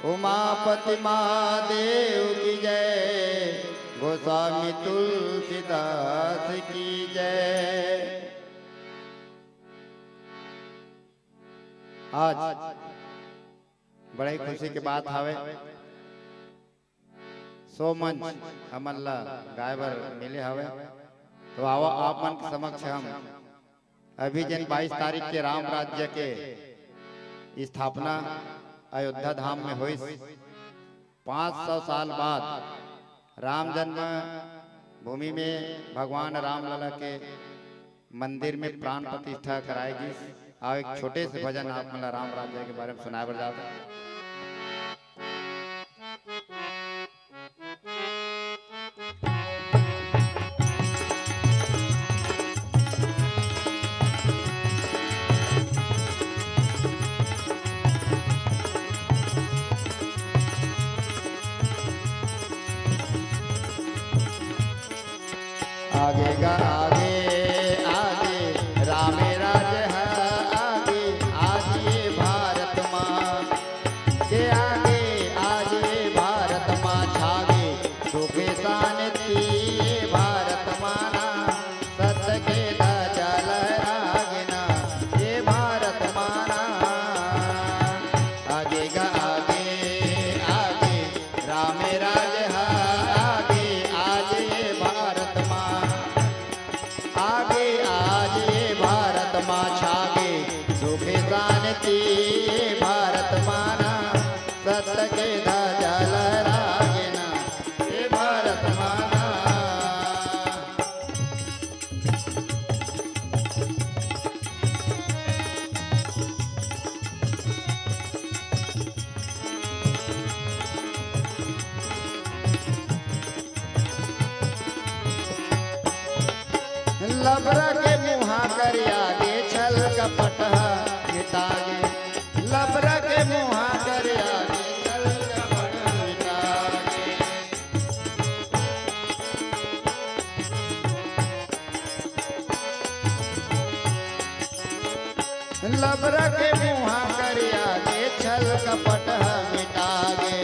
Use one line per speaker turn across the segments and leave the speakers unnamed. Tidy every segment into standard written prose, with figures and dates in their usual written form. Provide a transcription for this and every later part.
उमापति महादेव की जय, गोस्वामी तुलसीदास की जय। आज बड़े खुशी की बात हवे, सोमन हमला गायबर मिले हवे। तो आओ आप मन के समक्ष हम अभी जन 22 तारीख के राम राज्य के स्थापना अयोध्या धाम में हुई। 500 साल बाद राम जन्म भूमि में भगवान राम लला के मंदिर में प्राण प्रतिष्ठा कराएगी। और एक छोटे से भजन आप मला राम राज्य के बारे में सुनाए बर जाता। आगे गा आगे आगे रामे राज है, आगे आज ये भारत माँ के आगे आज ये भारत माँ छागे। सुखे शांति ये भारत माना, सत्य के ध्वजा लहरागेना ये भारत माना। आगे गा आगे आगे रामे राज है, आगे आज ये भारत माँ आगे आज ये भारत माँ छागे। सुखे शांति ये भारत माना, सत्य के ध्वजा लहरागेना ये भारत माना। लबरा के मुहा कर आगे छल कपट मिटागे। लबरा के मुहा कर आगे छल कपट मिटागे। लबरा के मुहा कर आगे छल कपट मिटागे।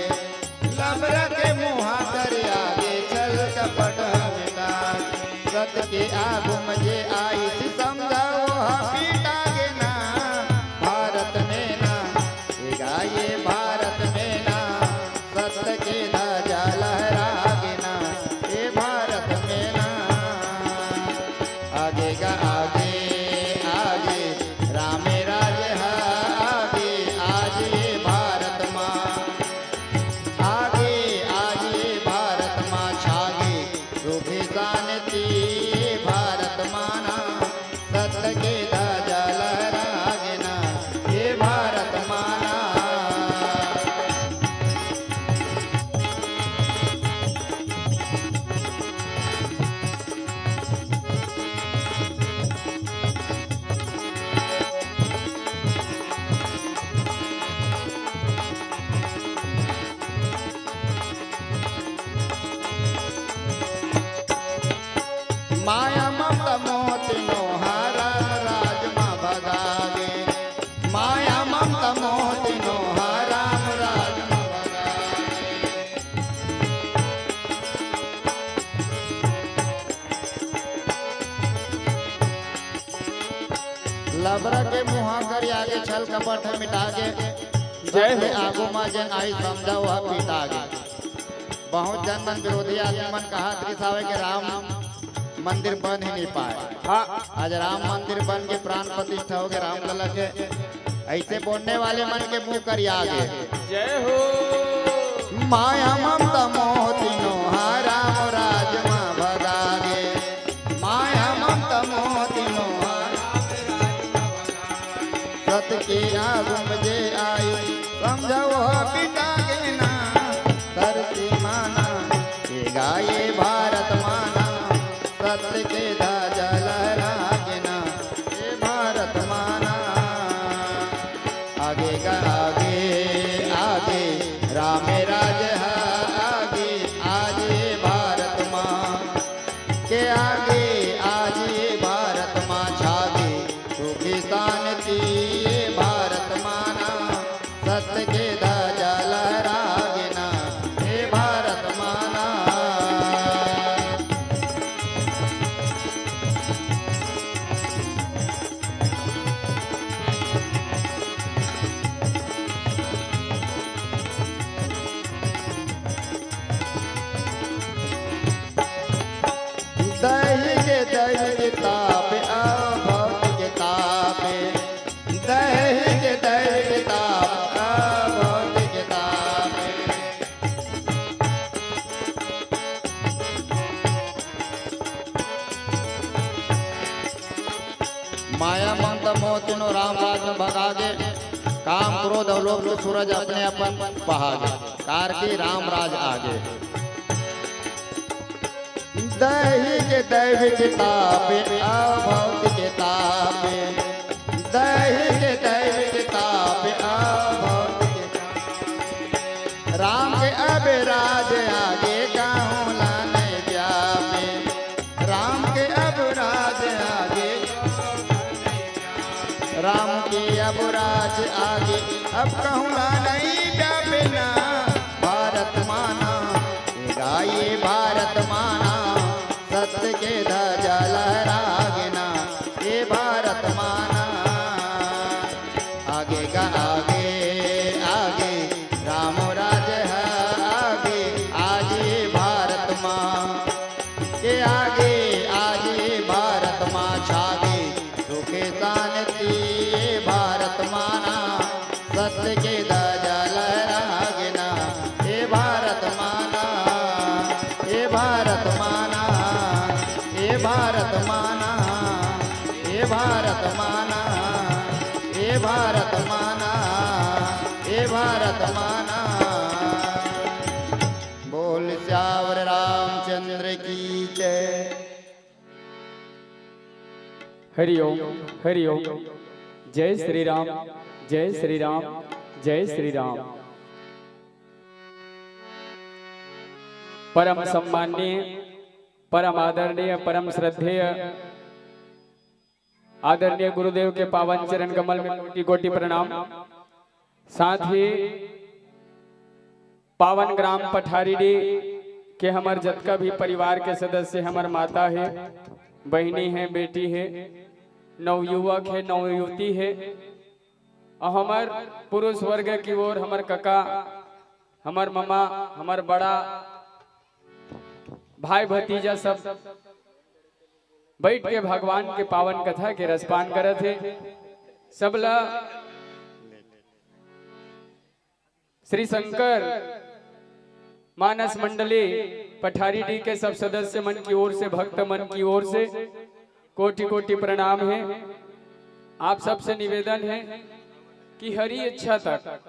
लबरा के मुहा कर आगे छल कपट मिटागे। सत के आगु मजे आई थी समझाओ पीटागे ना भारत में ना ये भारत में ना। सत्य के ध्वजा लहरागे ना ये भारत में ना। आगे गा आगे आगे रामे राज है, आगे आज ये भारत माँ आगे आज ये भारत माँ छागे। सुखी शांति ये भारत माना, सत्य के ध्वजा लहरागेना ये भारत माना। माया ममता मोती नोहारा राज माँ भगावे। माया ममता मोती नोहारा राज माँ भगावे। लबरा के मुहा कर आगे छल कपट मिटागे। जय हो आगो माँ जन आई समझा वह पीटागे। बहुत जन मन विरोधी आदमी मन कहा त्रिसावे के राम मंदिर बन ही नहीं पाए। हाँ, आज राम मंदिर बन के प्राण प्रतिष्ठा हो गए राम लला के। ऐसे बोलने वाले मन के मुंह कर आगे।
जय हो
माया ममता मोती नोहारा राज माँ भगागे। माया ममता मोती नोहारा सत के आगु मजे आई समझो पिटागे ना। धरती माना ये गाये भारत माना, सत्य के ध्वजा लहरागेना ये भारत माना। आगे गा आगे आगे रामे राज है, आगे आज ये भारत माँ के आगे आज ये भारत माँ छागे। सुखी शांति ये भारत माना, सत्य के ध्वजा लहरा मतलब मोह तीनों राम राज में भगा गे, काम क्रोध अवलोक के सूरज अपने अपन बहागे, कार की राम राज आगे। दैहिक दैविक तापे अभौतिक तापे, दैहिक दैविक तापे अभौतिक तापे। राम के अब राज आगे कहूँ लाने व्यापे, राम के अब राज आगे, राम के अब राज आगे अब कहूँ लाने व्यापे ना। भारत माना गाये भारत माना, सत्य के ध्वजा लहरागना, ये भारत माना। आगे का आगे आगे राम राज है आगे, आज ये भारत माँ के आगे, आज ये भारत माँ छागे, सुखे शांति ये भारत माना, सत्य के ध्वजा लहरागना, ये भारत माना, ये भारत माना, ये भारत माना, ये भारत माना, ये भारत माना, ये भारत माना। बोल श्यावर रामचंद्र की जय।
हरि ओम, हरि ओम। जय श्री राम, जय श्री राम, जय श्री राम। परम सम्माननीय, परम आदरणीय, परम श्रद्धेय आदरणीय गुरुदेव के पावन चरण कमल में कोटि कोटि प्रणाम। साथ ही पावन ग्राम पठारीडी के हमार जतका भी परिवार के सदस्य, हमार माता है, बहनी है, बेटी है, नवयुवक है, नवयुवती है, और हमार पुरुष वर्ग की ओर हमार काका, हमार मामा, हमार बड़ा भाई भतीजा सब बैठ के भगवान के पावन कथा के रसपान करत है। सबला श्री शंकर मानस मंडली पठारीडी के सब सदस्य मन की ओर से, भक्त मन की ओर से कोटि कोटि प्रणाम है। आप सबसे निवेदन है कि हरी इच्छा तक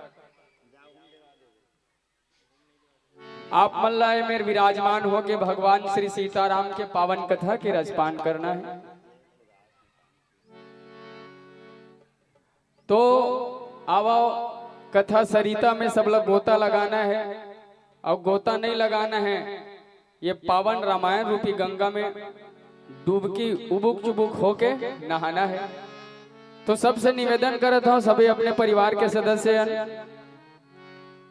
आप मल्लाए मेरे विराजमान हो के भगवान श्री सीताराम के पावन कथा के रसपान करना है। तो आओ कथा सरिता में सब लोग गोता लगाना है, और गोता नहीं लगाना है, ये पावन रामायण रूपी गंगा में डूबकी उबुक चुबुक होके नहाना है। तो सबसे निवेदन करता हूँ, सभी अपने परिवार के सदस्य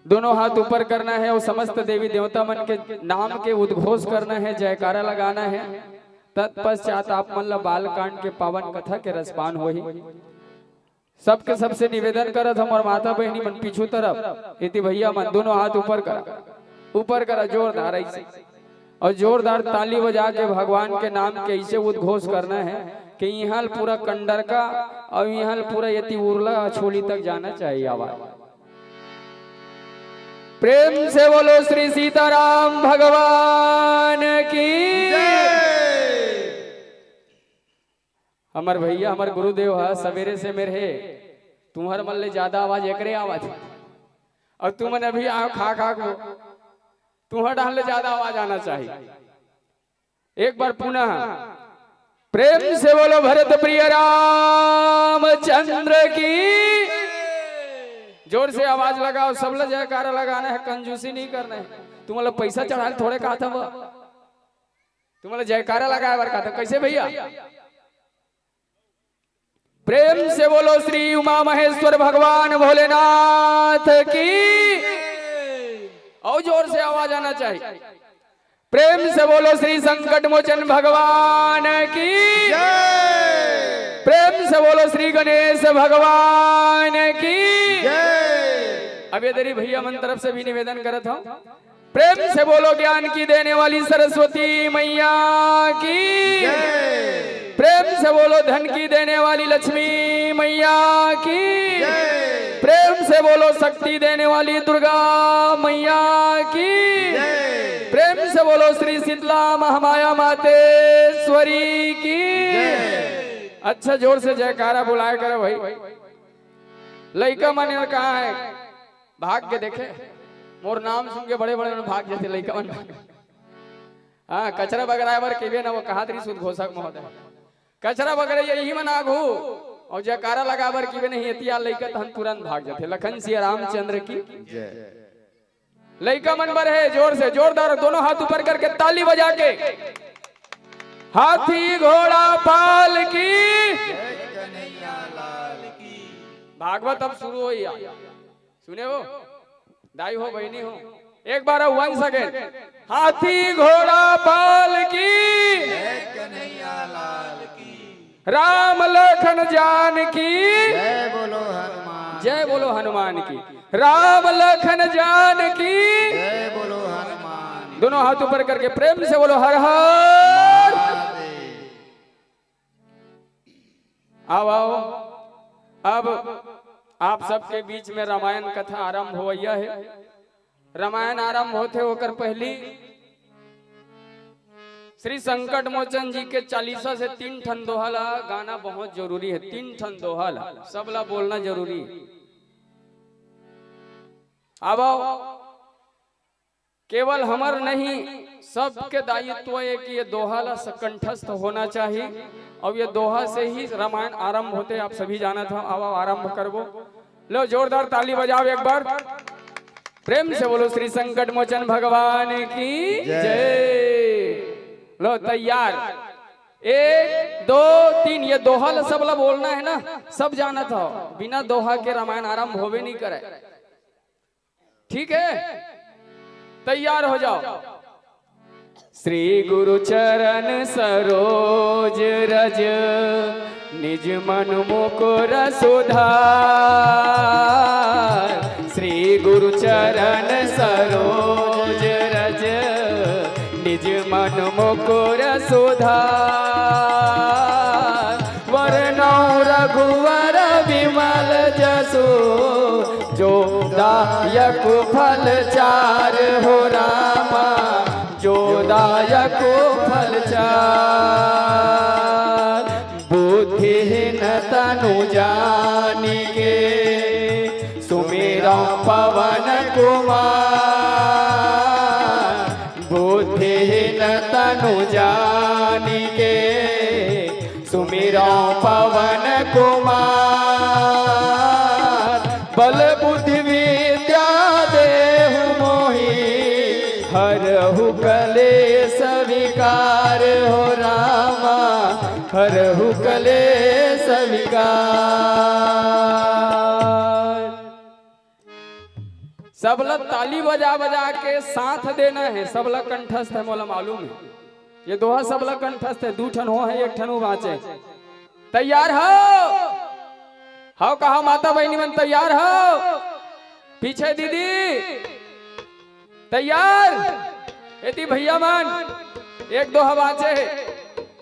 दोनों हाथ ऊपर करना है और समस्त देवी देवता मन के नाम के उद्घोष करना है, जयकारा लगाना है। तत्पश्चात आप मन बालकांड के पावन कथा के रसपान हो ही। सबके सबसे निवेदन करत हम, और माता बहनी मन पीछू तरफ, इति भैया मन दोनों हाथ ऊपर करा, ऊपर करा जोरदार ऐसे, और जोरदार ताली बजा के भगवान के नाम के ऐसे उद्घोष करना है कि यहाँ पूरा कंडर का और यहाँ पूरा यति उर्ला छोली तक जाना चाहिए आवाज। प्रेम से बोलो श्री सीताराम भगवान की जय। हमार भैया, हमार गुरुदेव है, सवेरे से मेरे है, तुम्हार मन ले ज्यादा आवाज एकरे आवाज, और तुम अभी आओ खा खा को तुम्हार डाल ले ज्यादा आवाज आना चाहिए। एक बार पुनः प्रेम से बोलो भरत प्रिय रामचंद्र की। जोर से आवाज लगाओ, सब लोग जयकारा लगाना है, कंजूसी नहीं करना है। तुम्हारा पैसा चढ़ा थोड़े कहा था, तुम्हारा जयकारा लगाया बार कहा था। कैसे भैया? प्रेम से बोलो श्री उमा महेश्वर भगवान भोलेनाथ की, और जोर से आवाज आना चाहिए। प्रेम से बोलो श्री संकट मोचन भगवान की जय। प्रेम से बोलो श्री गणेश भगवान की जय। अब ये देरी भैया मन तरफ से भी निवेदन करत हूं, प्रेम से बोलो ज्ञान की देने वाली सरस्वती मैया की जय। प्रेम से बोलो धन की देने वाली लक्ष्मी मैया की जय। प्रेम से बोलो शक्ति देने वाली दुर्गा मैया की जय। प्रेम से बोलो श्री शीतला महामाया मातेश्वरी की जय। अच्छा जोर से जयकारा बुलाए करो भाई। लइका मन कहाँ है, भाग के देखे, मोर नाम सुन के बड़े बड़े भाग जाते लइका मन। हाँ कचरा बगराबर के ना वो कहा तरी सुध घोषक महोदय कचरा बगरे यही मन आघू और जयकारा लगाबर की नहीं एतिया लइका तहन तुरंत भाग जाते। लखन सिया रामचंद्र की
जय।
लइका मन बर है जोर से जोरदार दोनों हाथ ऊपर करके ताली बजा के हाथी घोड़ा पाल की भागवत अब शुरू हो या सुने हो दाई हो बहनी हो एक बार 1 सेकेंड। हाथी घोड़ा पाल की राम लखन जान की
जय बोलो हनुमान।
जय बोलो हनुमान की। राम लखन जान की
जय बोलो हनुमान।
दोनों हाथ ऊपर करके प्रेम से बोलो हर हर। आओ आओ अब आप सबके बीच में रामायण कथा आरंभ होइया है। रामायण आरंभ होते होकर पहली श्री संकट मोचन जी के 40 से 3 ठन दोहा ला गाना बहुत जरूरी है। 3 ठन दोहा ला सब ला बोलना जरूरी है। अब आओ केवल हमर नहीं सबके दायित्व है कि ये दोहा ला कंठस्थ होना चाहिए और ये दोहा से ही रामायण आरंभ होते आप सभी जाना था। अब आरंभ करबो लो जोरदार ताली बजाओ एक बार प्रेम से बोलो श्री संकट मोचन भगवान की जय। लो तैयार 1 2 3 ये दोहा ला सब ला बोलना है ना सब जाना था। बिना दोहा के रामायण आरंभ होवे नहीं करे। ठीक है तैयार हो जाओ। श्री गुरु चरण सरोज रज निज मन मुकुर सुधार। श्री गुरु चरण सरोज रज निज मन मुकुर सुधार। वरनौ रघुवर विमल जसु जो दायक फल चार हो रामा जो दायक फल चार। बुद्धिहीन तनु जानिके सुमिरौ पवन कुमार। बुद्धिहीन तनु जानिके सुमिरौ पवन कुमार। बल बुद्धि विद्या देहु मोहि हरहु कलेश विकार हो रामा हरहु कलेश विकार। सब लोग ताली बजा बजा के साथ देना है। सब लोग कंठस्थ है मोला मालूम है। ये दोहा सब लोग कंठस्थ है। 2 ठन हो है 1 ठन बाँचे। तैयार हो कहा माता बहनी मन तैयार हो। पीछे दीदी तैयार यदि भैया मन 1 2 बाँचे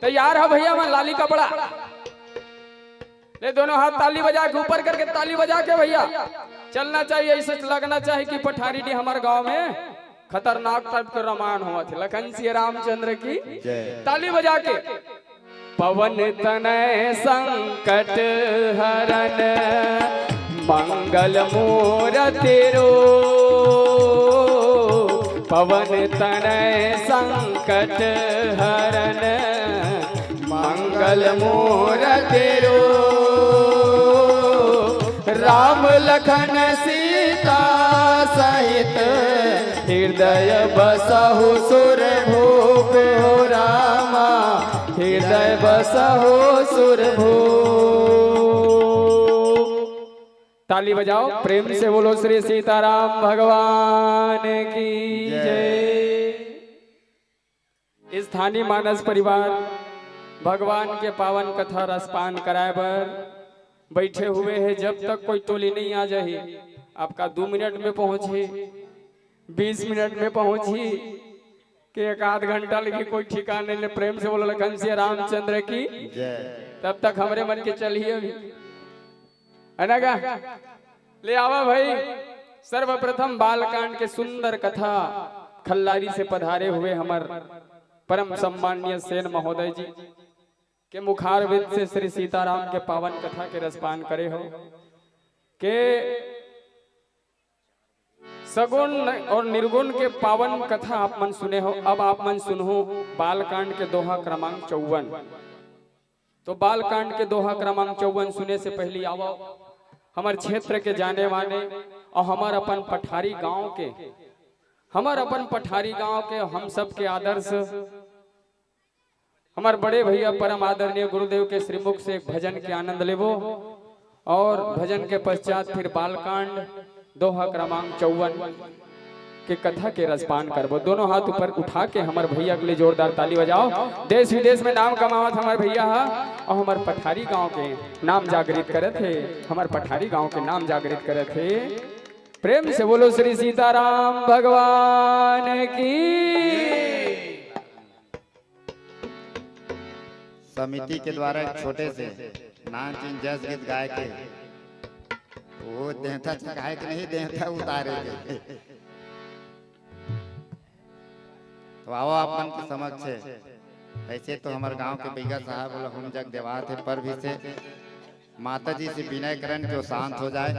तैयार हो भैया मन। लाली कपड़ा ले दोनों हाथ ताली बजा के ऊपर करके ताली बजा के भैया चलना चाहिए। ऐसे लगना चाहिए कि पठारी डी हमारे गांव में खतरनाक टाइप का रामायण हुआ थे। लखन सिया रामचंद्र की ताली बजा के। पवन तनय संकट हरन मंगल मूर्ति रो। पवन तनय संकट हरन मंगल मूर्ति रो। राम लखन सीता सहित हृदय बसहु सुर भूप हो रामा हृदय बसहु सुर भूप। ताली बजाओ प्रेम से बोलो श्री सीताराम भगवान की जय। स्थानीय मानस परिवार भगवान के पावन कथा रसपान कराए बर बैठे हुए हैं। जब तक कोई टोली नहीं आ जाए आपका 2 मिनट में पहुंची 20 मिनट में पहुंची कि 1 घंटा लगी कोई ठिकाना नहीं। प्रेम से बोलो लखन सिया रामचंद्र की तब तक हमारे मन के चलिए अभी है ना का ले आवा भाई। सर्वप्रथम बालकांड के सुंदर कथा खल्लारी से पधारे हुए हमार परम सम्माननीय सेन महोदय जी के मुखार विद से श्री सीताराम के पावन कथा के रसपान करे हो के सगुण और निर्गुण के पावन कथा आप मन सुने हो। अब आप मन सुनहो बालकांड के दोहा क्रमांक 54। तो बालकांड के दोहा क्रमांक 54 सुने से पहले आओ हमारे क्षेत्र के जाने वाले और हमार अपन पठारी गांव के हम सब के आदर्श हमारे बड़े भैया परम आदरणीय गुरुदेव के श्रीमुख से एक भजन के आनंद लेवो और भजन के पश्चात फिर बालकांड दोहा क्रमांक 54 के कथा के रसपान करबो। दोनों हाथ ऊपर उठा के हमारे भैया के लिए जोरदार ताली बजाओ। देश विदेश में नाम कमावत हमारे भैया हा और हमारे पठारी गांव के नाम जागृत करे थे। हमारे पठारी गांव के नाम जागृत करे थे। प्रेम से बोलो श्री सीताराम भगवान की।
समिति के द्वारा एक छोटे से नानचीन जस गीत गाय के वो देहता गायक नहीं देहता उतारे तो आओ आप मन के समक्ष है। ऐसे तो हमारे गांव के बैगा साहब बोला हम जग देवार थे पर भी से माता जी से विनय करन के शांत हो जाए।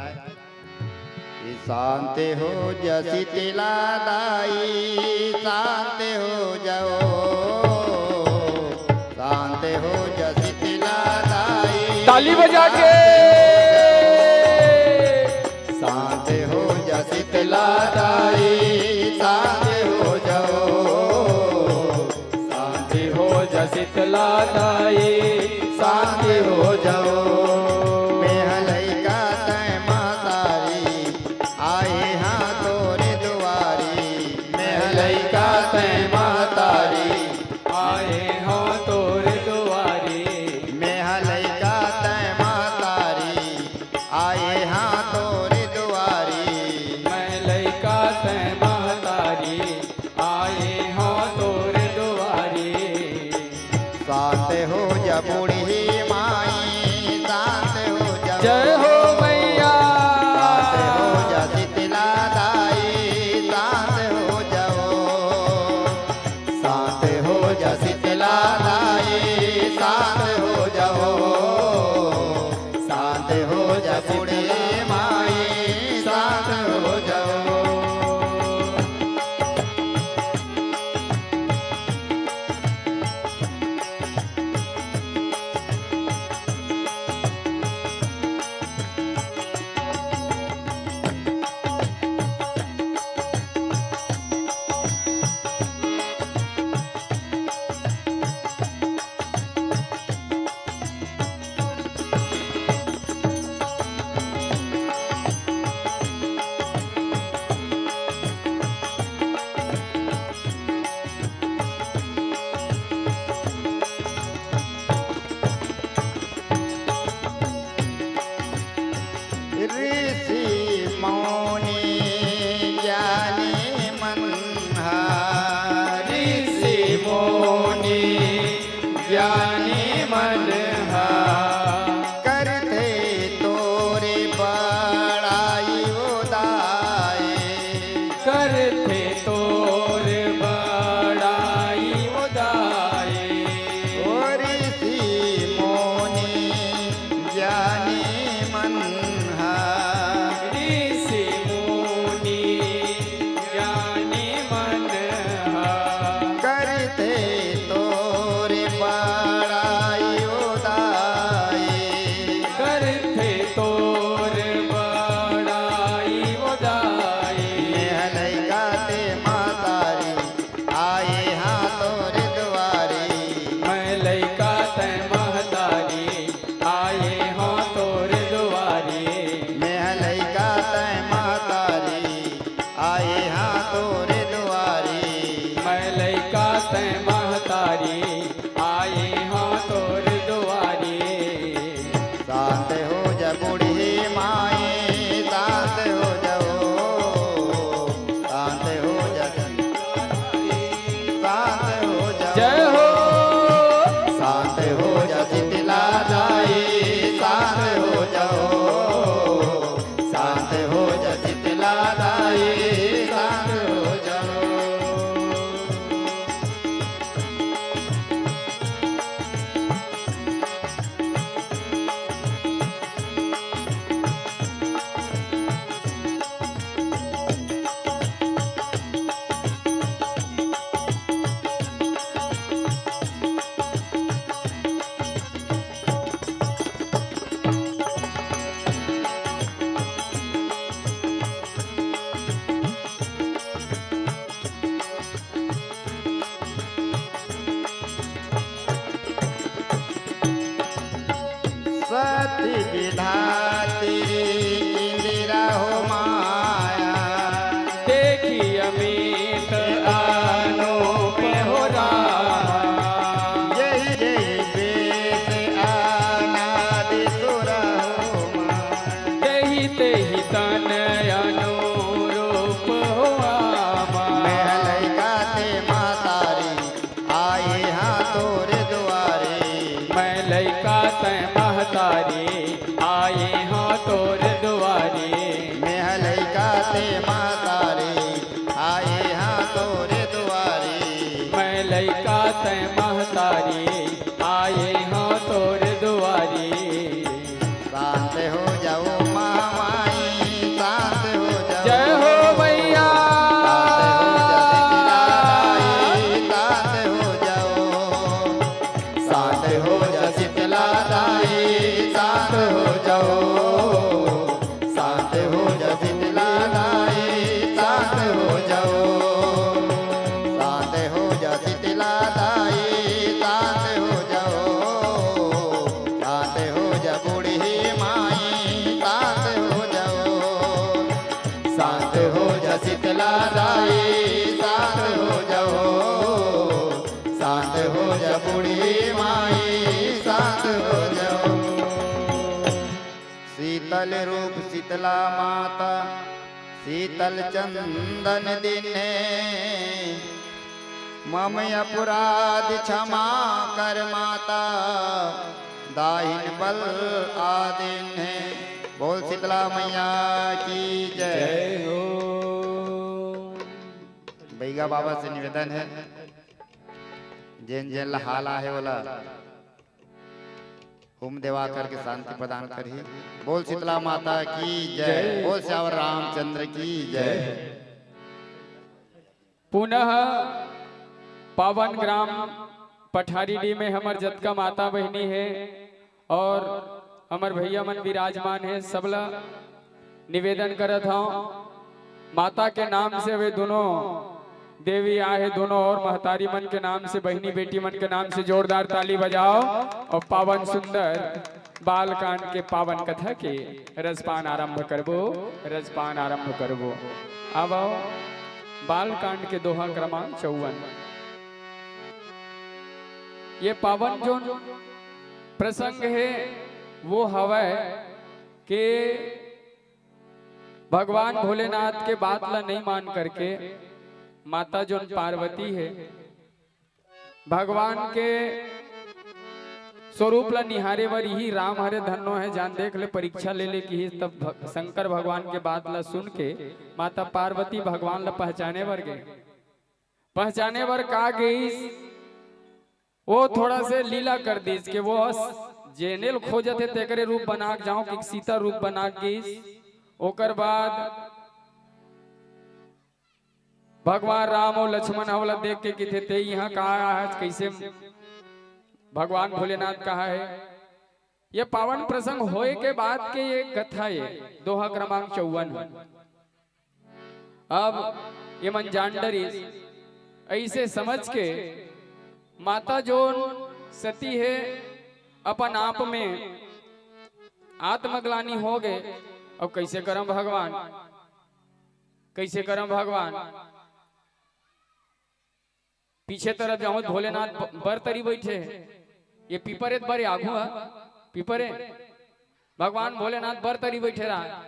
शांत हो जसी तिला दाई शांत हो जाओ शांत हो जसी तिला दाई
ताली बजा के
शांत हो जसी तिला दाई शांत हो जाओ
शांति हो जसितला दाई
शांत हो जाओ। मेहलई का तय मातारी आए हाँ तोरे दुआरी मेहलई का तय मातारी
आए हो तोरे दुआरी
मेहलई का तय मातारी आए हाँ तोरे दुआरी
मैं लइका तै महतारी आए हो तोरे दुआरी।
शांत हो जा बूढ़ी माई शांत हो जा
जय हो मैया
शांत हो जा शीतला दाई शांत हो जाओ शांत हो जा शीतला दाई शांत हो जाओ शांत हो जा बूढ़ी माई शांत हो जाओ। ऋषि मौनि ज्ञानी मनहार
ऋषि मोनि ज्ञानी मनहा
करते तोरे बड़ाई उदाए
करते तोर बड़ाई उदाई
ओ ऋषि मौनि ज्ञानी मनहार
ऋषि मुनि ज्ञानी मनहा
करते तोरे बड़ाई उदाए
करते तोर बड़ाई उदाई
मेहलई गाते मातारी आए हाँ तोरे दुआरी
मैं लइका तै महतारी आए हो तोर दुआरी
मेहलई गाते मातारी आए हाँ तोरे दुआरी
मैं लइका तै महतारी आए हो तोर दुआरी।
शांत हो जा बूढ़ी माई शांत हो जाओ शांत हो जा शांत हो जाओ
जय हो
शांत हो जा शीतला दाई शांत हो जाओ शांत हो जा शीतला दाई शांत हो जाओ। हो जा शीतला दाई, शांत हो जाओ, शांत हो जा बूढ़ी माई, शांत हो जाओ। शीतल रूप शीतला माता, शीतल चंदन दिने, मम अपराध क्षमा कर माता, दाहिन बल आदिन है। बोल शीतला मैया की जय।
जय हो।
बैगा बाबा से निवेदन है, जेन जेन हाला है वाला हुम देवा करके शांति प्रदान करी। बोल शीतला माता की जय, बोल श्यावर रामचंद्र की जय।
पुनः पावन ग्राम पठारीडी में हमार जतका माता बहनी है और हमार भैया मन विराजमान है, सबला निवेदन करत हूँ माता के नाम से वे दोनों देवी आए, दोनों और महतारी मन के नाम से, बहनी बेटी मन के नाम से जोरदार ताली बजाओ और पावन सुंदर बालकांड के पावन कथा के रसपान आरंभ करबो, रसपान आरंभ करबो। अब आओ बालकांड के दोहा क्रमांक 54। ये पावन जो प्रसंग है वो हवै कि भगवान भोलेनाथ के बात ला नहीं मान करके माता जो पार्वती है भगवान के स्वरूप ला निहारे वर ही राम हरे धन्नो है, जान देख ले परीक्षा ले ले की तब शंकर भगवान के बात ला सुन के माता पार्वती भगवान ला पहचाने वर गए। पहचाने वर का गई वो थोड़ा से लीला कर दी कि वो जेनेल खोजत है तेकरे रूप बना जाओ कि सीता रूप बना गई। ओकर बाद भगवान राम और लक्ष्मण हवला देख के किथे ते यहाँ कहा है, कैसे भगवान भोलेनाथ कहा है। ये पावन प्रसंग होए के बाद के ये कथा है दोहा क्रमांक 54। अब ये मंजांडरी ऐसे समझ के माता जो सती है अपन आप में आत्मग्लानी हो गए। अब कैसे करम भगवान, कैसे करम भगवान। पीछे तरफ जाओ भोलेनाथ बर तरी बैठे, ये पीपरे बड़े आगू है, पीपरे भगवान भोलेनाथ बर तरी बैठे रहा।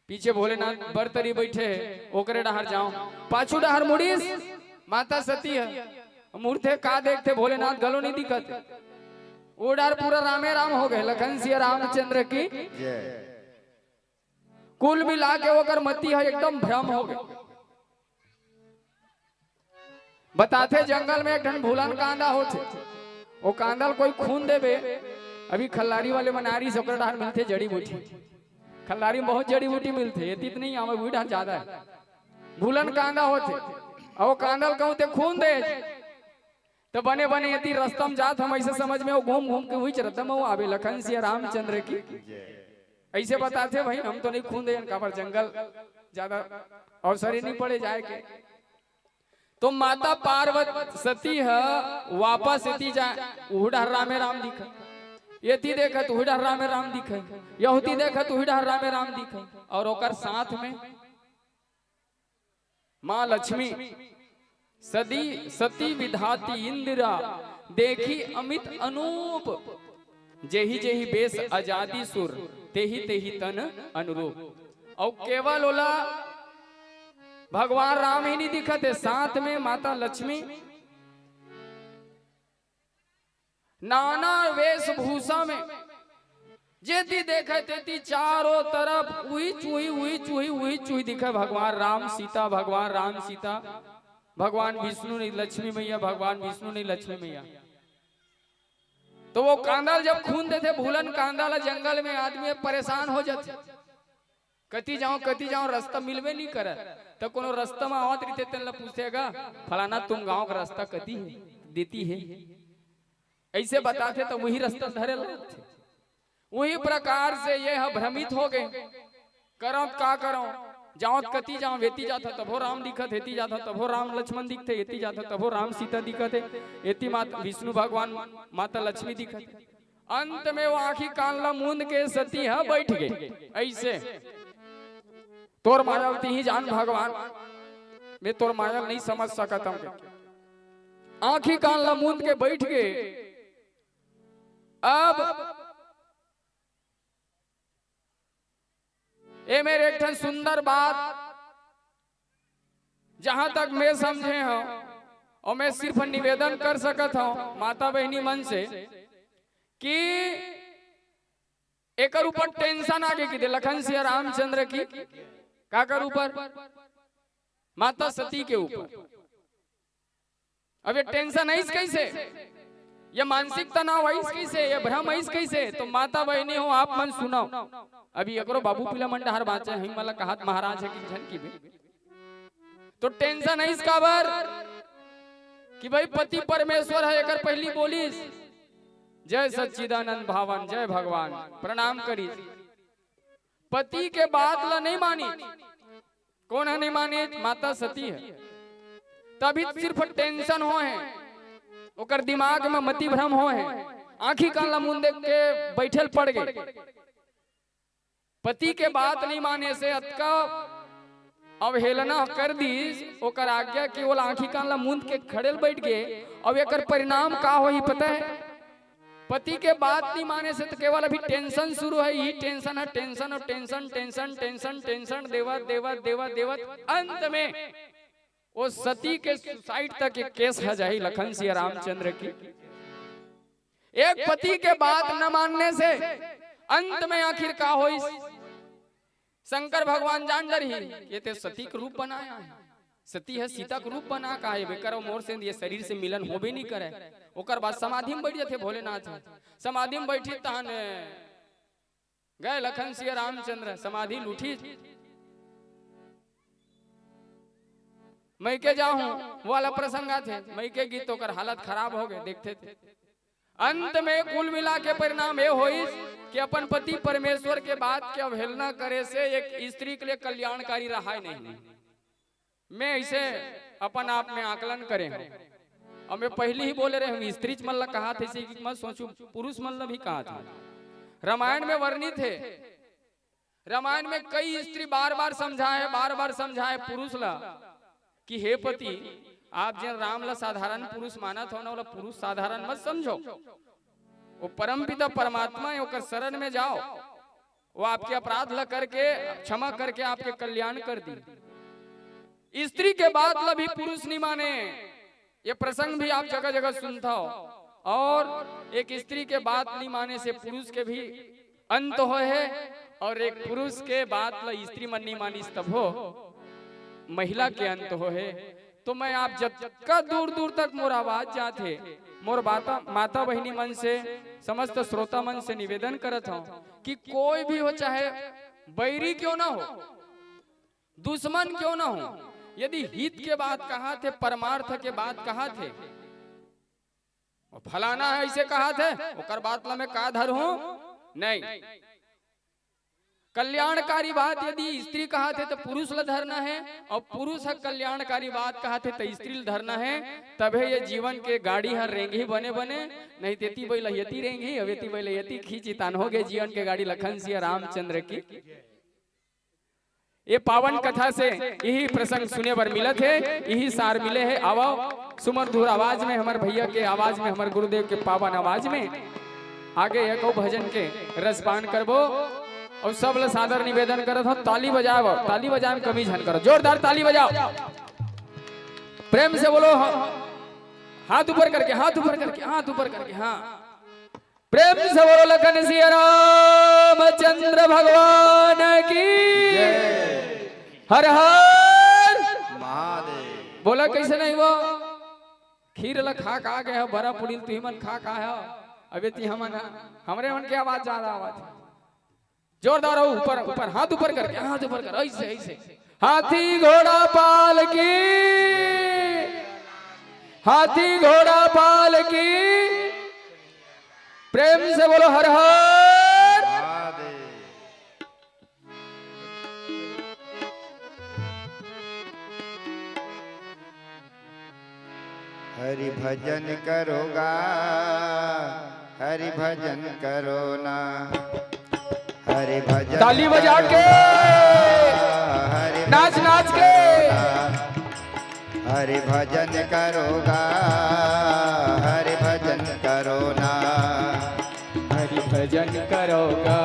पीछे भोलेनाथ बर तरी बैठे ओकरे डहर जाओ, पाछू डहर मुड़ीस माता सती है। मूर्ते का देखते भोलेनाथ गलो नहीं दिखत, वो डर पूरा रामे राम हो गए। लखन सिया रामचंद्र की कुल मिला के ओकर मती है एकदम भ्रम हो गए। बताते जंगल में एक ढन भूलन कांदा होते, वो कांदल कोई खून देवे। अभी खल्लारी वाले मनारी से डार मिलते जड़ी बूटी, खल्लारी में बहुत जड़ी बूटी मिलते, इतनी हमें भी ढार ज्यादा है। भूलन कांदा होते और वो कांदल कहते खून दे तो बने बने यदि रस्तम जात हम ऐसे समझ में वो घूम घूम के हुई रतम वो आवे। लखन सिया रामचंद्र की ऐसे बताते भाई हम तो नहीं खून दे काबर जंगल ज्यादा अवसर ही नहीं पड़े जाए के। तो माता पार्वती सती है वापस इति जाए उहडर रामे राम दिखा, यति देखत उहडर रामे राम दिखा, यहुती देखत उहडर रामे राम दिखा। और ओकर साथ में माँ लक्ष्मी सदी सती विधाती इंदिरा देखी अमित अनूप, जेही जेही बेस आजादी सुर तेही तेही तन अनुरूप। और केवल ओला भगवान राम ही नहीं दिखत है, साथ में माता लक्ष्मी नाना वेशभूषा में जेती देखे तेती चारों तरफ उही चूही दिखे। भगवान राम सीता, भगवान राम सीता, भगवान विष्णु नहीं लक्ष्मी मैया, भगवान विष्णु नहीं लक्ष्मी मैया। तो वो कांदाल जब खून देते भूलन कांदाल जंगल में आदमी परेशान हो जाते, कति जाओ रास्ता मिलवे नहीं करे। तो कोनो रास्ता में आवत रहते तेन पूछेगा फलाना तुम गांव का रास्ता कति है देती है, ऐसे बताते तो वही रास्ता धरे लगते। वही प्रकार से ये भ्रमित हो गए, करो का करो, जाओ कति जाओ वेती जाता तभो राम दिखत, हेती जाता तभो राम लक्ष्मण दिखते, हेती जाता तभो राम सीता दिखते, हेती माता विष्णु भगवान माता लक्ष्मी दिखत। अंत में वो आखी कान ला मूंद के सती है बैठ गए ऐसे। तोर मायावती ही जान भगवान, मैं तोर माया नहीं समझ सकता हूं। आंखी कान लमूंद के बैठ गए। अब ए मेरे एक सुंदर बात जहां तक मैं समझे हूं, और मैं सिर्फ निवेदन कर सकता हूं माता बहनी मन से कि एक ऊपर टेंशन आगे की लखन सिया रामचंद्र की काकर ऊपर, माता सती के ऊपर। अब ये टेंशन है कैसे, ये मानसिक तनाव है कैसे, ये भ्रम है कैसे? तो माता बहनी हो आप मन सुनाओ। अभी एकरो बाबू पिला मंडहर बाचे हिमला कहत महाराज है कि झन की भी तो टेंशन है इसका बार कि भाई पति परमेश्वर है। एक पहली बोली जय सच्चिदानंद भावन, जय भगवान, प्रणाम करी। पति के बात ला नहीं मानी, कौन है नहीं मानी? माता सती है। तभी सिर्फ टेंशन हो है, ओकर दिमाग में मति भ्रम हो है, आंखी कान लमून देख के बैठल पड़ गए। पति के बात नहीं माने से अतका अवहेलना कर दी, ओकर आज्ञा केवल आंखी कान लमून के खड़ेल बैठ गए। अब एकर परिणाम का होई पता है? पति के बात नहीं माने से तो केवल अभी टेंशन शुरू है, यही टेंशन है, टेंशन और टेंशन टेंशन टेंशन टेंशन देवत देवत देवत देवत अंत में वो सती के सुसाइड तक एक केस है जाही लखन सिया रामचंद्र की। एक पति के बात न मानने से अंत में आखिर का होई? शंकर भगवान जान डर ही ये ते सती का रूप बनाया है, सती है सीता का रूप बना का है बेकर मोर से ये शरीर से मिलन हो भी नहीं करे। ओकर बाद समाधि में बैठ थे भोलेनाथ, समाधि में बैठी तहन गए लखन सिया रामचंद्र, समाधि लूठी। मैं के जाऊं वो वाला प्रसंग थे, मैं के गीत होकर हालत खराब हो गए देखते थे। अंत में कुल मिला के परिणाम ये हुई कि अपन पति परमेश्वर के बात के अवहेलना करे से एक स्त्री के लिए कल्याणकारी रहा ही नहीं। मैं इसे अपन आप में आकलन करें, और मैं पहले ही बोले रहे हूँ स्त्री मन ला कहा थे कि मत सोचू, पुरुष मन ला भी कहा था। रामायण में वर्णित है, रामायण में कई स्त्री बार बार समझाए पुरुष ला कि हे पति आप जिन राम ला साधारण पुरुष मानत हो ना, वाला पुरुष साधारण मत समझो। वो परमपिता परमात्मा है, ओकर शरण में जाओ, वो आपके अपराध ला करके क्षमा करके आपके कल्याण कर दी। स्त्री के बात ला भी पुरुष नहीं माने, ये प्रसंग भी आप जगह जगह सुनता हो। और एक स्त्री के बात नहीं माने से पुरुष के भी अंत हो है, और एक पुरुष के बात ला स्त्री मन नहीं मानी तब हो महिला के अंत हो है। तो मैं आप जब का दूर दूर तक मोर आवाज जाते, मोर माता बहिनी मन से समस्त श्रोता मन से निवेदन करत हूं कि कोई भी हो, चाहे बैरी क्यों ना हो, दुश्मन क्यों ना हो, यदि हित के बात कहा थे, परमार्थ के बात कहा थे, फलाना है ऐसे कहा थे, ओकर बात ला मैं का धर हूं नहीं। कल्याणकारी बात यदि स्त्री कहा थे तो पुरुष ला धरना है, और पुरुष कल्याणकारी बात कहा थे तो स्त्री ला धरना है। तबे ये जीवन के गाड़ी हर रेंगी बने बने, नहीं तेती भाई लहती रेंगी, अवेती भाई लहती खींची तान हो गए जीवन के गाड़ी लखन सिया रामचंद्र की। ये पावन कथा से यही प्रसंग सुने बर मिला थे, यही सार मिले है। आओ सुमधुर आवाज में, हमारे भैया के आवाज में, हमारे गुरुदेव के पावन आवाज में आगे एक भजन के रसपान करबो। और सब ल सादर निवेदन करत हो, ताली बजाओ, ताली बजाए में कमी झन करो, जोरदार ताली बजाओ, प्रेम से बोलो, हाथ ऊपर करके, हाथ ऊपर करके, हाथ ऊपर करके, हाँ प्रेम से बोलो लखन सिया रामचंद्र भगवान की हर हर
महादेव।
बोला कैसे नहीं वो खीर ला खा का गए हो, बड़ा पुड़िल तू मन खा का है, अबे ती हमन हमरे मन के आवाज ज्यादा आवाज जोरदार हो, ऊपर ऊपर हाथ ऊपर करके, हाथ ऊपर कर, ऐसे ऐसे। हाथी घोड़ा पाल की, हाथी घोड़ा पाल की, प्रेम से बोलो हर हर
हरि भजन करोगा, हरि भजन करो ना, हरि भजन
ताली बजा के नाच नाच के
हरि भजन करोगा, हरि भजन करो ना,
हरि भजन करोगा,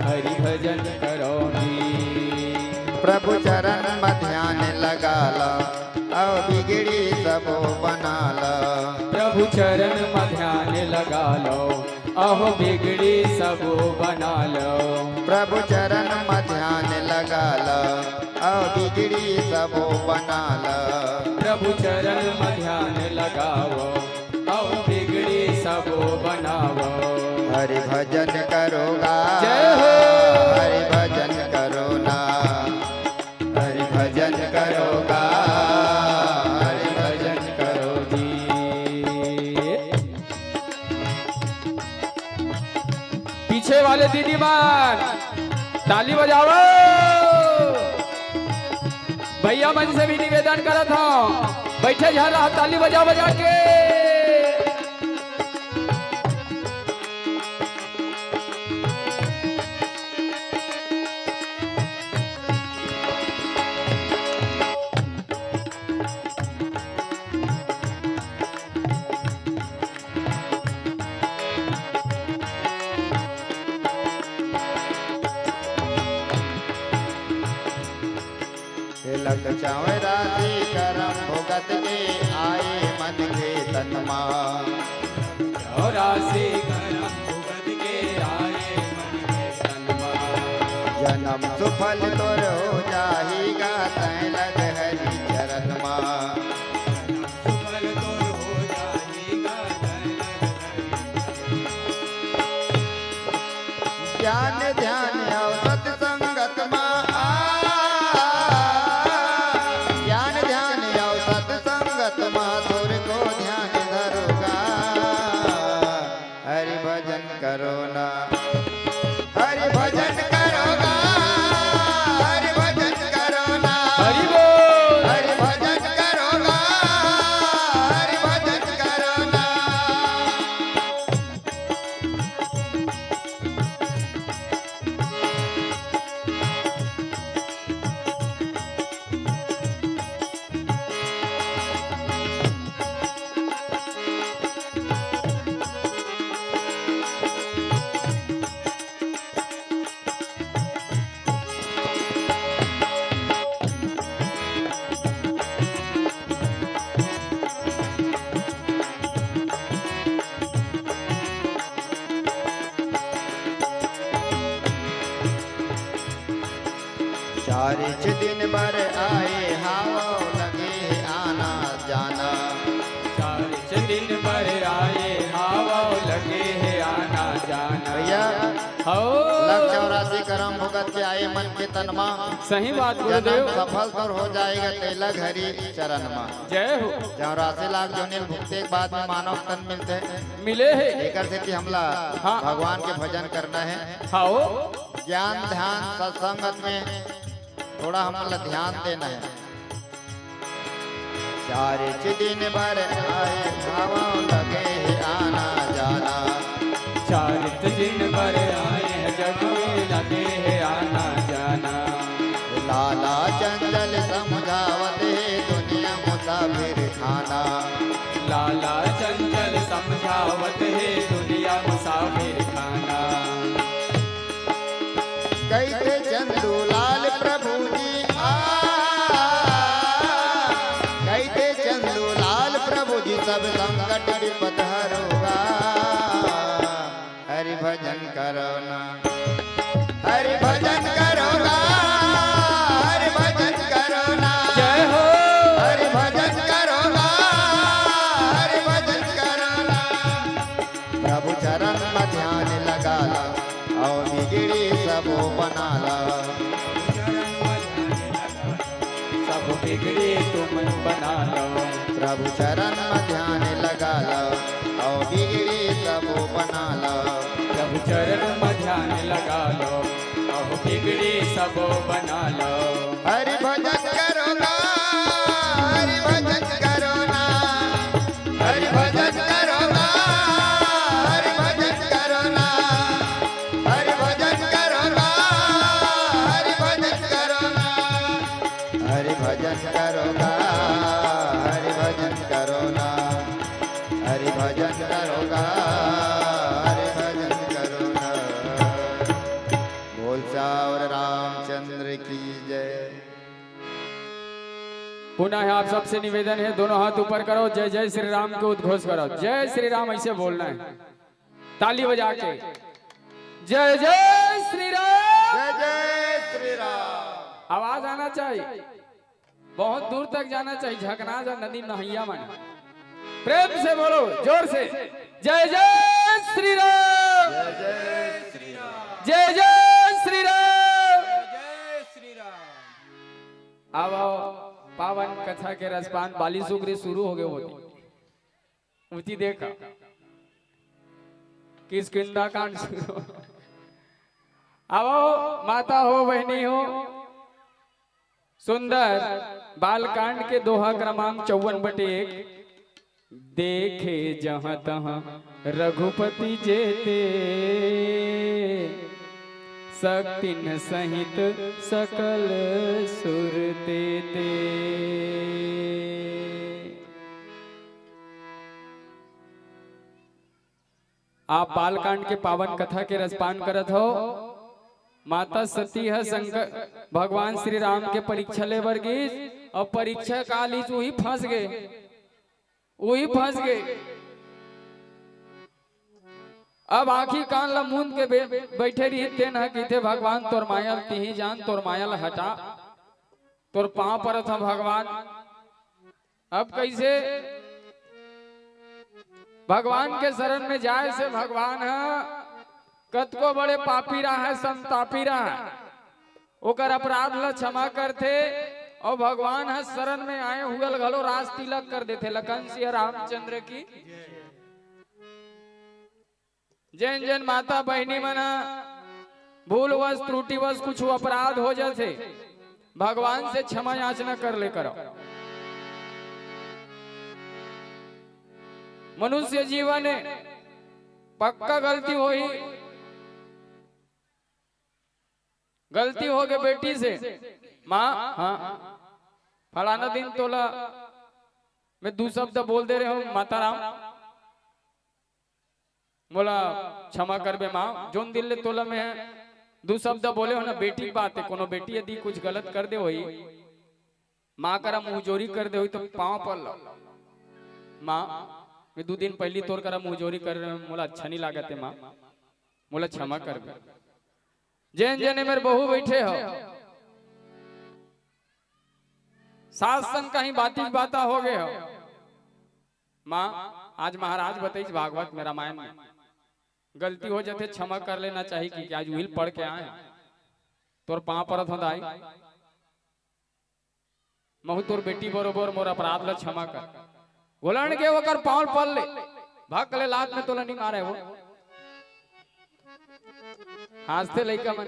हरि भजन करोगी।
प्रभु चरण में ध्यान लगा लो, और बिगड़ी सब बना लो।
प्रभु चरण में ध्यान लगा लो, अहो बिगड़ी सब बना लो।
प्रभु चरण में ध्यान लगा लो, और बिगड़ी सब बना लो।
प्रभु चरण में ध्यान लगाओ, और बिगड़ी सब बनाओ।
हरि भजन करोगा,
जय हो।
हरि भजन करो ना, हरि भजन करोगा,
हरि भजन करोगी। पीछे वाले दीदी मान ताली बजाओ। भैया मन से भी निवेदन करत हूँ, बैठे जा रहा ताली बजा बजा के।
लग चावे राशि करम भुगत के आए मन के तनमा।
और राशि करम भुगत के आए मन के तनमा।
जन्म सुफल तोर हो जाहीगा, तै लग हरि चरण मा।
सुफल तोर हो जाएगा, तै लग हरि।
ज्ञान ध्यान और सत्संगत मा। ज्ञान ध्यान और सत्संगत मा, तोर को ध्यान धरोगा। हरि भजन करो ना, हरि भजन करोगा, हरि भजन करो ना,
हरि बोल।
हरि भजन करोगा, हरि भजन करो ना। चारिच दिन भर आए हाओ लगे आना जाना।
चारिच दिन भर आए हावा लगे है आना जाना।
भैया
हो
लग 84 करम भुगत के आए मन के तनमा।
सही बात
जन्म
गुरुदेव।
सफल तो हो जाएगा, तेलग हरि चरण मा।
जय हो।
84 लाख जोनिल भुगते के बाद में मानव तन मिलते।
मिले है।
लेकर से कि हमला
हाँ।
भगवान के भजन करना है।
हाओ
ज्ञान ध्यान सत्संगत में थोड़ा हमला ध्यान देना है। चारिच दिन भर आए भावा लगे है आना जाना।
चारित दिन भर आए हैं जग में लगे है आना जाना।
लाला चंचल समझावत है दुनिया मुसाफिर खाना।
लाला चंचल समझावत है दुनिया मुसाफिर खाना।
कहते चंदू लाल प्रभु जी आ। कहते चंदू लाल प्रभु जी सब संकट विपद हरोगा। हरि भजन करो ना, हरि भजन करोगा, हरि भजन करो ना।
जय हो।
हरि भजन करोगा, हरि भजन करो ना। प्रभु चरण में ध्यान लगा ला, और बिगड़ी सब बना ला।
सब बिगड़े तुम बना लो।
प्रभु चरण में ध्यान लगा लो, और बिगड़ी सब बना लो।
प्रभु चरण में ध्यान लगा लो, अब बिगड़ी सब बना लो।
हरि भजन करोगा, हरि भजन करो ना। हरि भजन करोगा, हरि भजन करो ना। हरि भजन करोगा, हरि भजन करो ना।
पुनः आप सबसे निवेदन है, दोनों हाथ ऊपर करो, जय जय श्री राम के उद्घोष करो। जय श्री राम ऐसे बोलना है, ताली बजा के। जय जय श्री राम,
जय जय श्री राम।
आवाज आना चाहिए, बहुत दूर तक जाना चाहिए, झकना जा नदी नहैया मन। प्रेम से बोलो, जोर से, जय जय श्री राम,
जय जय श्री राम,
जय जय श्री राम।
जय श्री राम।
अब आओ पावन कथा के रसपान बाली सुग्री शुरू हो गए होती उती देखा किस किंदा कांड शुरू। अब आओ माता हो बहनी हो, सुंदर बालकांड के दोहा क्रमांक 54/1। देखे जहां तहां रघुपति जेते, शक्ति न सहित सकल सुर देते। आप बालकांड के पावन कथा के रसपान करत हो। माता सती है शंकर भगवान श्री राम के परीक्षा ले वर्गीस, और परीक्षा काली वही फंस गए, वही फंस गए। अब आखी कान ला मूंद के बैठे रही तेन है कि थे भगवान तोर मायल तिही जान, तोर मायल हटा, तोर पांव पर था भगवान। अब कैसे भगवान के शरण में जाए से भगवान है कतको बड़े पापी रहा है, संतापी रहा है, ओकर अपराध ला क्षमा करते, और भगवान है शरण में आए हुए घलो राज तिलक कर देते। लखन सिंह रामचंद्र की जैन जैन माता बहनी मना भूलवश त्रुटिवश कुछ अपराध हो जाते, भगवान से क्षमा याचना कर ले करो। मनुष्य जीवन पक्का गलती हो गई बेटी से, माँ हाँ फलाना दिन तोला मैं दो शब्द बोल दे रहे हो माता राम, बोला क्षमा कर बे माँ, जोन दिल ले तोला में दो शब्द बोले हो ना, बेटी की बात है, कोनो बेटी यदि कुछ गलत कर दे होई, माँ करा मुंह जोरी कर दे होई तो पाँव पर लो, माँ मैं 2 दिन पहली तोर करा मुंह जोरी कर रहे मोला अच्छा नहीं लागत है माँ, मोला क्षमा कर बे। जैन जैन मेरे बहू बैठे हो, सास संग कहीं बाती बाता हो गए हो, माँ आज महाराज बताइए भागवत में रामायण में गलती हो जाते क्षमा कर लेना चाहिए कि आज व्हील पढ़ के आए तोर पांव परत होदाई, महु तोर बेटी बरोबर मोर अपराध ला क्षमा कर। गोलन के ओकर पांव पड़ ले, भाग ले लात में तोला नहीं मारे वो, हंसते लइका मन